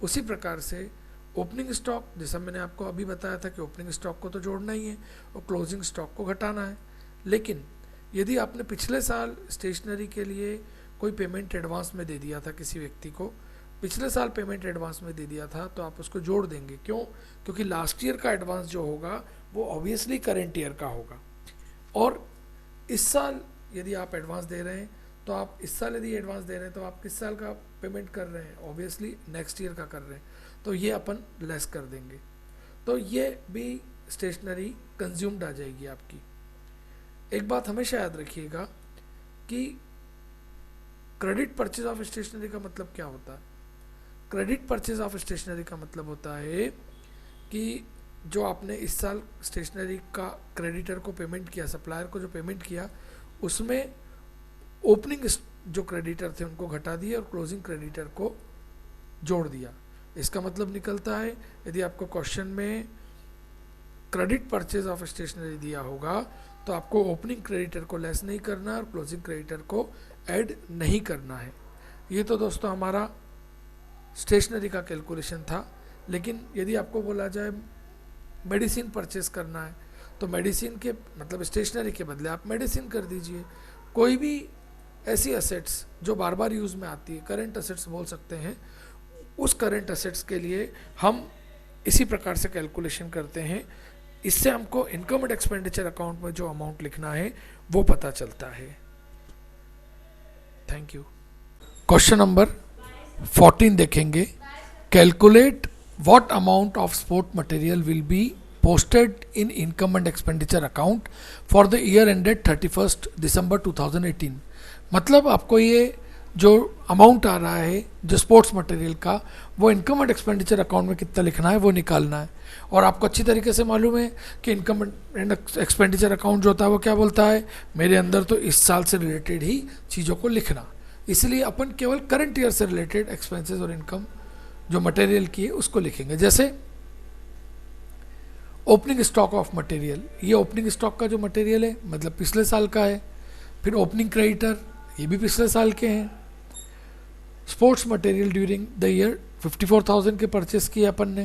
उसी प्रकार से ओपनिंग स्टॉक, जैसा मैंने आपको अभी बताया था कि ओपनिंग स्टॉक को तो जोड़ना ही है और क्लोजिंग स्टॉक को घटाना है। लेकिन यदि आपने पिछले साल स्टेशनरी के लिए कोई पेमेंट एडवांस में दे दिया था, किसी व्यक्ति को पिछले साल पेमेंट एडवांस में दे दिया था, तो आप उसको जोड़ देंगे। क्यों? क्योंकि लास्ट ईयर का एडवांस जो होगा वो ऑब्वियसली करंट ईयर का होगा। और इस साल यदि आप एडवांस दे रहे हैं तो आप इस साल यदि एडवांस दे रहे हैं तो आप किस साल का पेमेंट कर रहे हैं? ऑब्वियसली नेक्स्ट ईयर का कर रहे हैं, तो ये अपन लेस कर देंगे। तो ये भी स्टेशनरी कंज्यूम्ड आ जाएगी आपकी। एक बात हमेशा याद रखिएगा कि क्रेडिट परचेज ऑफ स्टेशनरी का मतलब क्या होता है? क्रेडिट परचेज ऑफ स्टेशनरी का मतलब होता है कि जो आपने इस साल स्टेशनरी का क्रेडिटर को पेमेंट किया, सप्लायर को जो पेमेंट किया, उसमें ओपनिंग जो क्रेडिटर थे उनको घटा दिया और क्लोजिंग क्रेडिटर को जोड़ दिया। इसका मतलब निकलता है, यदि आपको क्वेश्चन में क्रेडिट परचेज ऑफ स्टेशनरी दिया होगा तो आपको ओपनिंग क्रेडिटर को लेस नहीं करना और क्लोजिंग क्रेडिटर को ऐड नहीं करना है। ये तो दोस्तों हमारा स्टेशनरी का कैलकुलेशन था। लेकिन यदि आपको बोला जाए मेडिसिन परचेस करना है तो मेडिसिन के मतलब स्टेशनरी के बदले आप मेडिसिन कर दीजिए। कोई भी ऐसी असेट्स जो बार बार यूज़ में आती है, करंट असेट्स बोल सकते हैं, उस करंट असेट्स के लिए हम इसी प्रकार से कैलकुलेशन करते हैं। इससे हमको इनकम एंड एक्सपेंडिचर अकाउंट में जो अमाउंट लिखना है वो पता चलता है। Thank you. क्वेश्चन नंबर 14 देखेंगे. Calculate what amount of sport material will be posted in income and expenditure account for the year ended 31 दिसंबर 2018. मतलब आपको ये जो अमाउंट आ रहा है जो स्पोर्ट्स मटेरियल का, वो इनकम एंड एक्सपेंडिचर अकाउंट में कितना लिखना है वो निकालना है. और आपको अच्छी तरीके से मालूम है कि इनकम एंड एक्सपेंडिचर अकाउंट जो होता है वो क्या बोलता है, मेरे अंदर तो इस साल से रिलेटेड ही चीज़ों को लिखना. इसलिए अपन केवल करंट ईयर से रिलेटेड एक्सपेंसेस और इनकम जो मटेरियल की है उसको लिखेंगे. जैसे ओपनिंग स्टॉक ऑफ मटेरियल, ये ओपनिंग स्टॉक का जो मटेरियल है मतलब पिछले साल का है. फिर ओपनिंग क्रेडिटर, ये भी पिछले साल के हैं. Sports material during the year 54,000 के परचेस किए अपन ने.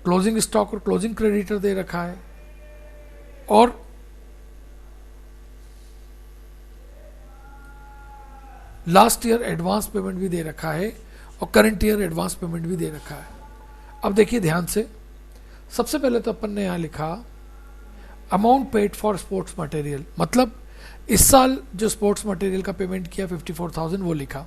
क्लोजिंग स्टॉक और क्लोजिंग क्रेडिटर दे रखा है. और लास्ट ईयर एडवांस पेमेंट भी दे रखा है और करंट ईयर एडवांस पेमेंट भी दे रखा है. अब देखिए ध्यान से, सबसे पहले तो अपन ने यहाँ लिखा amount paid for sports material, मतलब इस साल जो स्पोर्ट्स मटेरियल का पेमेंट किया 54,000 वो लिखा.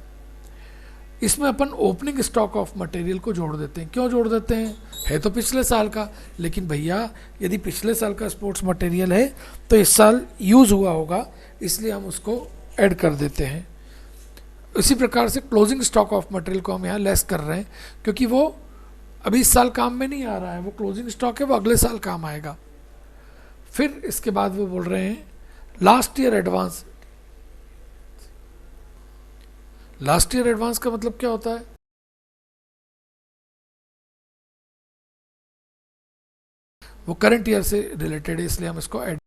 इसमें अपन ओपनिंग स्टॉक ऑफ मटेरियल को जोड़ देते हैं. क्यों जोड़ देते हैं, है तो पिछले साल का, लेकिन भैया यदि पिछले साल का स्पोर्ट्स मटेरियल है तो इस साल यूज़ हुआ होगा, इसलिए हम उसको ऐड कर देते हैं. इसी प्रकार से क्लोजिंग स्टॉक ऑफ मटेरियल को हम यहाँ लेस कर रहे हैं क्योंकि वो अभी इस साल काम में नहीं आ रहा है, वो क्लोजिंग स्टॉक है, वो अगले साल काम आएगा. फिर इसके बाद वो बोल रहे हैं last year advance. Last year advance का मतलब क्या होता है, वो करंट ईयर से रिलेटेड है, इसलिए हम इसको ऐड.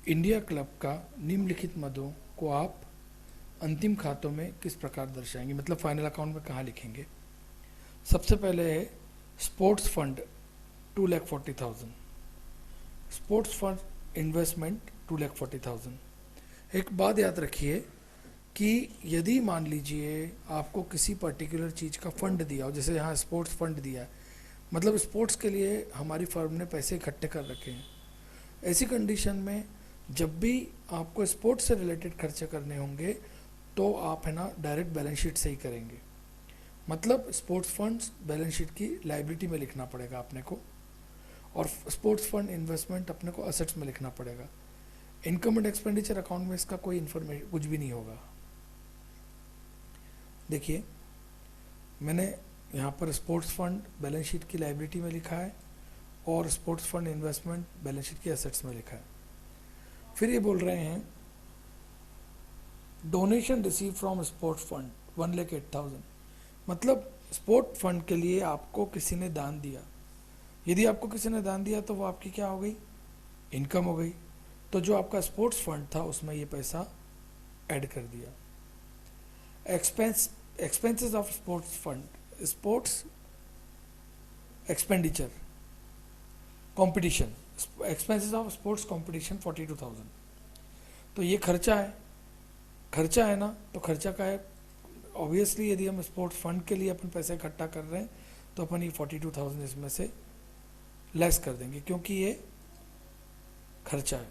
इंडिया क्लब का निम्नलिखित मदों को आप अंतिम खातों में किस प्रकार दर्शाएंगे, मतलब फाइनल अकाउंट में कहाँ लिखेंगे. सबसे पहले है sports fund 2,40,000, sports fund investment 2,40,000. एक बात याद रखिए कि यदि मान लीजिए आपको किसी पर्टिकुलर चीज़ का फंड दिया हो, जैसे यहाँ स्पोर्ट्स फंड दिया है, मतलब स्पोर्ट्स के लिए हमारी फर्म ने पैसे इकट्ठे कर रखे हैं. ऐसी कंडीशन में जब भी आपको स्पोर्ट्स से रिलेटेड खर्चे करने होंगे तो आप है ना डायरेक्ट बैलेंस शीट से ही करेंगे. मतलब स्पोर्ट्स फंड्स बैलेंस शीट की लाइबिलिटी में लिखना पड़ेगा अपने को, और स्पोर्ट्स फंड इन्वेस्टमेंट अपने को असेट्स में लिखना पड़ेगा. इनकम एंड एक्सपेंडिचर अकाउंट में इसका कोई इन्फॉर्मेशन कुछ भी नहीं होगा. देखिए मैंने यहाँ पर स्पोर्ट्स फंड बैलेंस शीट की लाइबिलिटी में लिखा है और sports fund investment balance sheet की एसेट्स में लिखा है. फिर ये बोल रहे हैं donation receive from sports fund 1,08,000, मतलब स्पोर्ट फंड के लिए आपको किसी ने दान दिया. यदि आपको किसी ने दान दिया तो वो आपकी क्या हो गई, इनकम हो गई. तो जो आपका स्पोर्ट्स फंड था उसमें ये पैसा ऐड कर दिया. Expenses of sports fund, sports expenditure competition, expenses of sports competition 42,000. तो ये खर्चा है ना, तो खर्चा का है ऑब्वियसली. यदि हम स्पोर्ट्स फंड के लिए अपन पैसे इकट्ठा कर रहे हैं तो अपन ये 42,000 इसमें से लेस कर देंगे क्योंकि ये खर्चा है.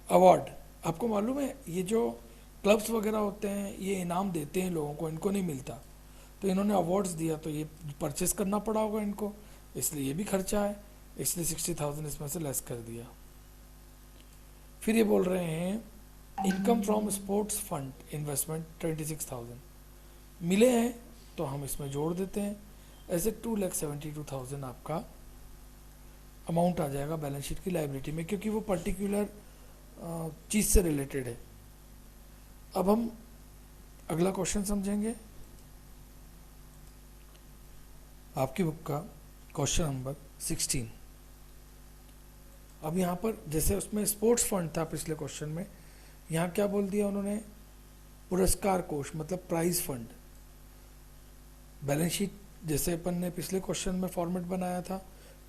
अवार्ड, आपको मालूम है ये जो क्लब्स वगैरह होते हैं ये इनाम देते हैं लोगों को, इनको नहीं मिलता, तो इन्होंने अवार्ड्स दिया तो ये परचेस करना पड़ा होगा इनको, इसलिए ये भी खर्चा है, इसलिए 60,000 इसमें से लेस कर दिया. फिर ये बोल रहे हैं income from sports fund investment 26,000 मिले हैं तो हम इसमें जोड़ देते हैं. ऐसे 2,72,000 आपका अमाउंट आ जाएगा बैलेंस शीट की लाइबिलिटी में, क्योंकि वो पर्टिकुलर चीज़ से रिलेटेड है. अब हम अगला क्वेश्चन समझेंगे आपकी बुक का क्वेश्चन नंबर 16। अब यहाँ पर जैसे उसमें स्पोर्ट्स फंड था पिछले क्वेश्चन में, यहाँ क्या बोल दिया उन्होंने, पुरस्कार कोष मतलब प्राइज फंड। बैलेंस शीट जैसे अपन ने पिछले क्वेश्चन में फॉर्मेट बनाया था,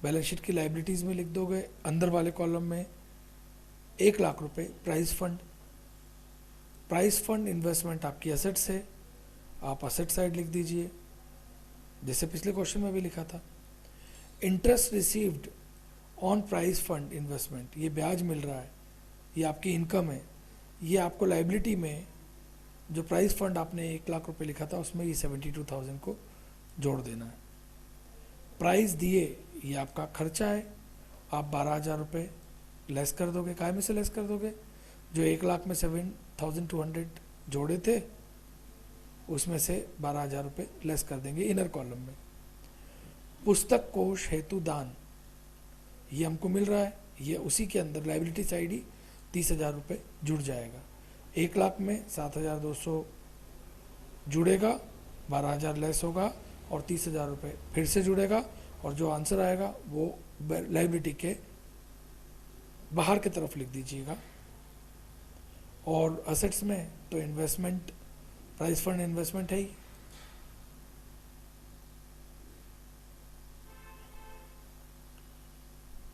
बैलेंस शीट की लाइबिलिटीज में लिख दोगे अंदर वाले कॉलम में 1 लाख रुपए prize fund. Prize fund investment आपकी एसेट्स है, आप असेट साइड लिख दीजिए जैसे पिछले क्वेश्चन में भी लिखा था। Interest received on prize fund investment, ये ब्याज मिल रहा है, ये आपकी इनकम है, ये आपको लाइबिलिटी में जो प्राइज फंड आपने 1 लाख रुपए लिखा था उसमें ये 72,000 को जोड़ देना है। प्राइस दिए ये आपका खर्चा है, आप 12,000 रुपये लेस कर दोगे। काय में से लेस कर दोगे, जो 1 लाख में 7,200 जोड़े थे उसमें से 12,000 रुपये लेस कर देंगे इनर कॉलम में। पुस्तक कोष हेतु दान, ये हमको मिल रहा है, ये उसी के अंदर लाइबिलिटी साइड ही 30,000 रुपये जुड़ जाएगा। 1 लाख में 7,200 जुड़ेगा, 12,000 लेस होगा और 30,000 रुपये फिर से जुड़ेगा, और जो आंसर आएगा वो लाइबिलिटी के बाहर की तरफ लिख दीजिएगा। और असेट्स में तो इन्वेस्टमेंट, प्राइस फंड इन्वेस्टमेंट है ही।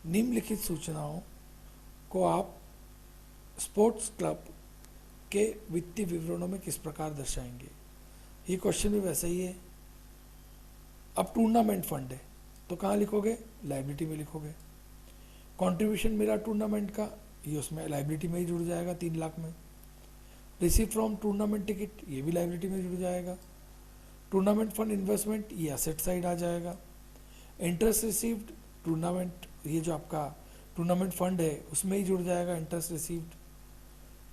निम्नलिखित सूचनाओं को आप स्पोर्ट्स क्लब के वित्तीय विवरणों में किस प्रकार दर्शाएंगे। ये क्वेश्चन भी वैसे ही है। अब टूर्नामेंट फंड है तो कहाँ लिखोगे, लाइबिलिटी में लिखोगे। कंट्रीब्यूशन मेरा टूर्नामेंट का, ये उसमें लाइबिलिटी में ही जुड़ जाएगा 3 लाख में। रिसीव फ्रॉम टूर्नामेंट टिकट, ये भी लाइबिलिटी में जुड़ जाएगा। टूर्नामेंट फंड इन्वेस्टमेंट, ये असेट साइड आ जाएगा। इंटरेस्ट रिसीव्ड टूर्नामेंट, ये जो आपका टूर्नामेंट फंड है उसमें ही जुड़ जाएगा इंटरेस्ट रिसीव्ड।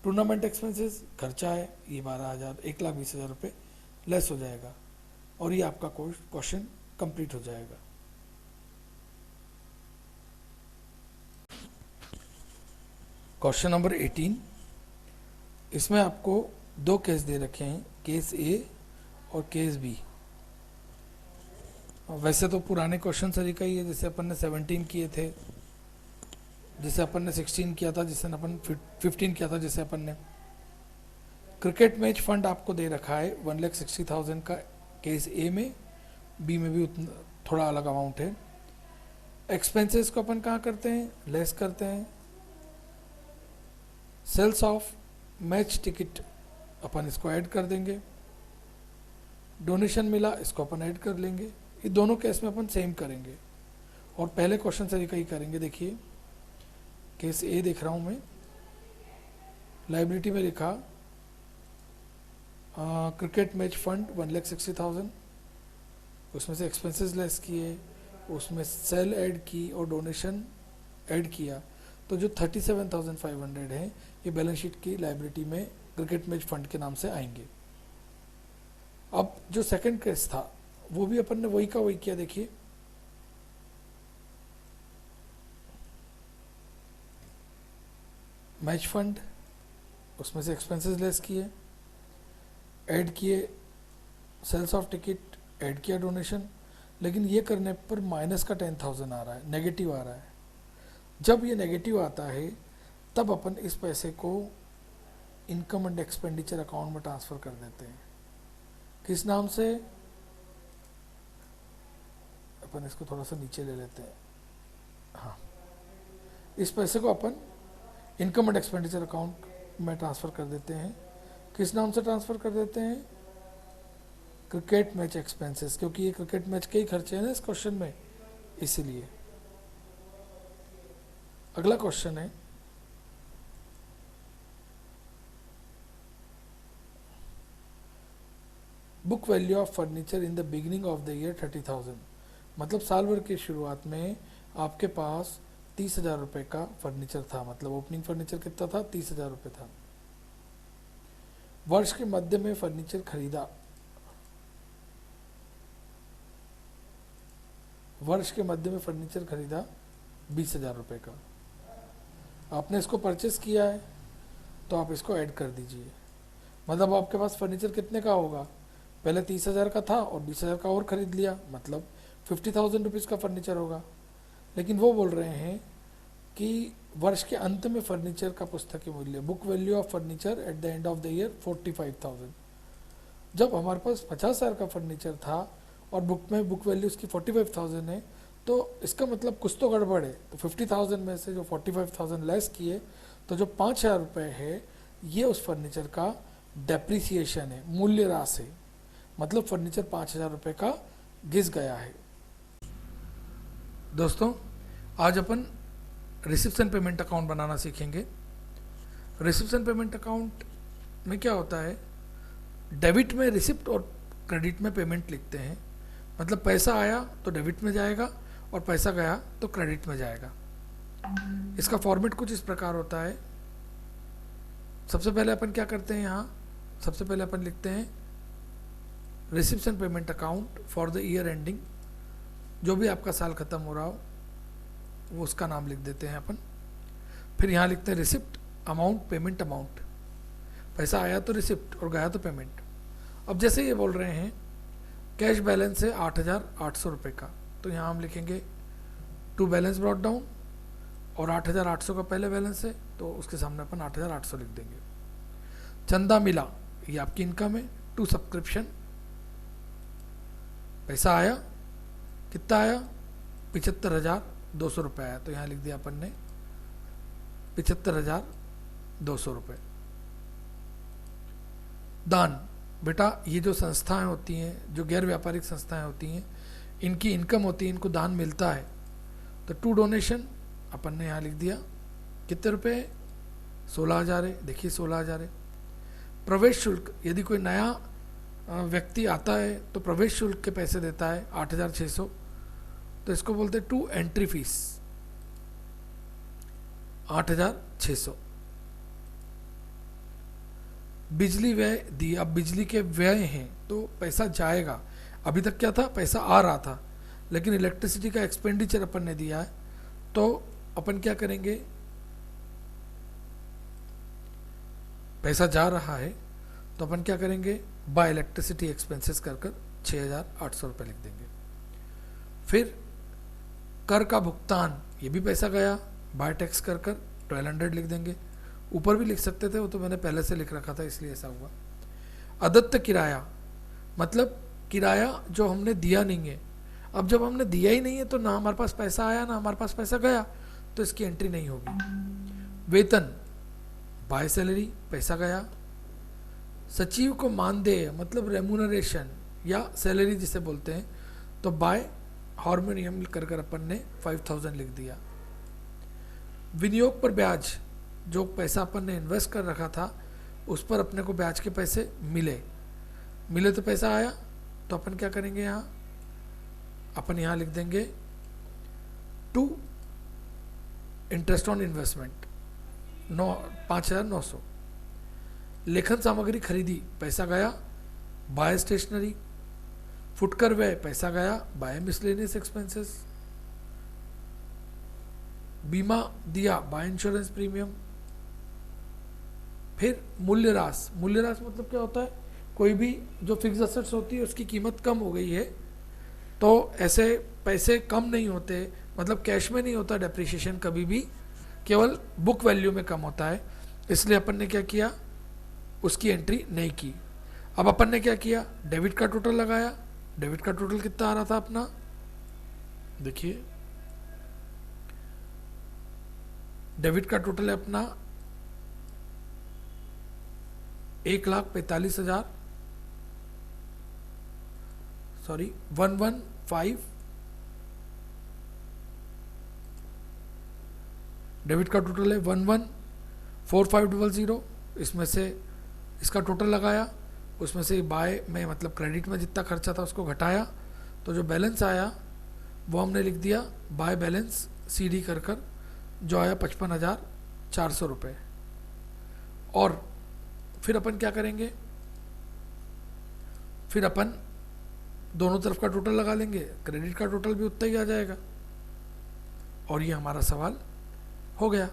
टूर्नामेंट एक्सपेंसेस खर्चा है, ये 12,000 1,20,000 रुपये लेस हो जाएगा, और ये आपका क्वेश्चन कंप्लीट हो जाएगा। क्वेश्चन नंबर 18, इसमें आपको 2 केस दे रखे हैं, केस ए और केस बी। वैसे तो पुराने क्वेश्चन तरीका ही है, जैसे अपन ने 17 किए थे, जिसे अपन ने 16 किया था, जिसे अपन 15 किया था, जिसे अपन ने क्रिकेट मैच फंड आपको दे रखा है 1,60,000 का केस ए में, बी में भी उतना थोड़ा अलग अमाउंट है। एक्सपेंसेस को अपन कहाँ करते हैं, लेस करते हैं। सेल्स ऑफ मैच टिकट अपन इसको ऐड कर देंगे। डोनेशन मिला, इसको अपन ऐड कर लेंगे। ये दोनों केस में अपन सेम करेंगे और पहले क्वेश्चन तरीका ही करेंगे। देखिए केस ए देख रहा हूँ मैं, लाइबिलिटी में लिखा क्रिकेट मैच फंड 1,60,000, उसमें से एक्सपेंसेस लेस किए, उसमें सेल ऐड की और डोनेशन ऐड किया, तो जो 37,500 है ये बैलेंस शीट की लाइबिलिटी में क्रिकेट मैच फंड के नाम से आएंगे। अब जो सेकंड केस था वो भी अपन ने वही का वही किया। देखिए मैच फंड, उसमें से एक्सपेंसेस लेस किए, ऐड किए सेल्स ऑफ टिकट, ऐड किया डोनेशन, लेकिन ये करने पर माइनस का 10,000 आ रहा है, नेगेटिव आ रहा है। जब ये नेगेटिव आता है तब अपन इस पैसे को इनकम एंड एक्सपेंडिचर अकाउंट में ट्रांसफ़र कर देते हैं। किस नाम से, अपन इसको थोड़ा सा नीचे ले लेते हैं। हाँ, इस पैसे को अपन इनकम एंड एक्सपेंडिचर अकाउंट में ट्रांसफ़र कर देते हैं। किस नाम से ट्रांसफ़र कर देते हैं, क्रिकेट मैच एक्सपेंसेस, क्योंकि ये क्रिकेट मैच के ही खर्चे हैं ना इस क्वेश्चन में, इसीलिए। अगला क्वेश्चन है book value of furniture in the beginning of the year 30,000, मतलब साल भर की शुरुआत में आपके पास 30,000 रुपये का फर्नीचर था, मतलब ओपनिंग फर्नीचर कितना था, 30,000 रुपये था। वर्ष के मध्य में फर्नीचर खरीदा, वर्ष के मध्य में फर्नीचर खरीदा 20,000 रुपये का। आपने इसको परचेस किया है तो आप इसको ऐड कर दीजिए। मतलब आपके पास फर्नीचर कितने का होगा, पहले 30,000 का था और 20,000 का और ख़रीद लिया, मतलब 50,000 रुपीज़ का फर्नीचर होगा। लेकिन वो बोल रहे हैं कि वर्ष के अंत में फर्नीचर का पुस्तकीय मूल्य, book value of furniture at the end of the year 45,000। जब हमारे पास 50,000 का फर्नीचर था और बुक वैल्यू उसकी 45,000 है, तो इसका मतलब कुछ तो गड़बड़ है। तो 50,000 में से जो 45,000 लेस किए, तो जो 5,000 रुपये है ये उस फर्नीचर का डेप्रिसिएशन है, मूल्यह्रास है। मतलब फर्नीचर 5,000 रुपये का घिस गया है। दोस्तों, आज अपन रिसिप्शन पेमेंट अकाउंट बनाना सीखेंगे। रिसिप्शन पेमेंट अकाउंट में क्या होता है, डेबिट में रिसिप्ट और क्रेडिट में पेमेंट लिखते हैं। मतलब पैसा आया तो डेबिट में जाएगा और पैसा गया तो क्रेडिट में जाएगा। इसका फॉर्मेट कुछ इस प्रकार होता है। सबसे पहले अपन क्या करते हैं, यहाँ सबसे पहले अपन लिखते हैं reception payment account for the year ending. जो भी आपका साल ख़त्म हो रहा हो वो उसका नाम लिख देते हैं अपन। फिर यहाँ लिखते हैं रिसिप्ट अमाउंट पेमेंट अमाउंट, पैसा आया तो रिसिप्ट और गया तो पेमेंट। अब जैसे ये बोल रहे हैं कैश बैलेंस है 8,800 रुपये का, तो यहाँ हम लिखेंगे टू बैलेंस ब्रॉट डाउन, और 8,800 का पहले बैलेंस है तो उसके सामने अपन 8,800 लिख देंगे। चंदा मिला, ये आपकी इनकम है। टू सब्सक्रिप्शन, पैसा आया, कितना आया, 75,200 रुपये आया, तो यहाँ लिख दिया अपन ने 75,200 रुपये। दान, बेटा ये जो संस्थाएं होती हैं, जो गैर व्यापारिक संस्थाएं होती हैं, इनकी इनकम होती है, इनको दान मिलता है। तो टू डोनेशन अपन ने यहाँ लिख दिया कितने रुपए, 16,000 है, देखिए 16,000 है। प्रवेश शुल्क, यदि कोई नया व्यक्ति आता है तो प्रवेश शुल्क के पैसे देता है 8,600, तो इसको बोलते हैं टू एंट्री फीस 8,600। बिजली व्यय दी, अब बिजली के व्यय हैं तो पैसा जाएगा। अभी तक क्या था, पैसा आ रहा था, लेकिन इलेक्ट्रिसिटी का एक्सपेंडिचर अपन ने दिया है, तो अपन क्या करेंगे, पैसा जा रहा है तो अपन क्या करेंगे, बाय इलेक्ट्रिसिटी एक्सपेंसेस कर 6,800 रुपये लिख देंगे। फिर कर का भुगतान, ये भी पैसा गया, बाय टैक्स कर 1,200 लिख देंगे। ऊपर भी लिख सकते थे, वो तो मैंने पहले से लिख रखा था इसलिए ऐसा हुआ। अदत्त किराया, मतलब किराया जो हमने दिया नहीं है। अब जब हमने दिया ही नहीं है तो ना हमारे पास पैसा आया ना हमारे पास पैसा गया, तो इसकी एंट्री नहीं होगी। वेतन, बाय सैलरी, पैसा गया। सचिव को मानदेय, मतलब रेम्यूनरेशन या सैलरी जिसे बोलते हैं, तो बाय हार्मोनियम कर अपन ने 5,000 लिख दिया। विनियोग पर ब्याज, जो पैसा अपन ने इन्वेस्ट कर रखा था उस पर अपने को ब्याज के पैसे मिले तो पैसा आया, तो अपन क्या करेंगे, यहाँ अपन यहाँ लिख देंगे टू इंटरेस्ट ऑन इन्वेस्टमेंट 5,900। लेखन सामग्री खरीदी, पैसा गया, बाय स्टेशनरी। फुटकर व्यय, पैसा गया, बाय मिसलेनियस एक्सपेंसेस। बीमा दिया, बाय इंश्योरेंस प्रीमियम। फिर मूल्यह्रास, मूल्यह्रास मतलब क्या होता है, कोई भी जो फिक्स एसेट्स होती है उसकी कीमत कम हो गई है, तो ऐसे पैसे कम नहीं होते, मतलब कैश में नहीं होता डेप्रिसिएशन कभी भी, केवल बुक वैल्यू में कम होता है। इसलिए अपन ने क्या किया, उसकी एंट्री नहीं की। अब अपन ने क्या किया, डेबिट का टोटल लगाया। डेबिट का टोटल कितना आ रहा था अपना, देखिए डेबिट का टोटल है अपना 1,45,000, सॉरी 115। डेबिट का टोटल है 114500। इसमें से इसका टोटल लगाया, उसमें से बाय में मतलब क्रेडिट में जितना खर्चा था उसको घटाया, तो जो बैलेंस आया वो हमने लिख दिया बाय बैलेंस CD कर जो आया 55,400 रुपये। और फिर अपन क्या करेंगे, फिर अपन दोनों तरफ का टोटल लगा लेंगे, क्रेडिट का टोटल भी उतना ही आ जाएगा, और ये हमारा सवाल हो गया।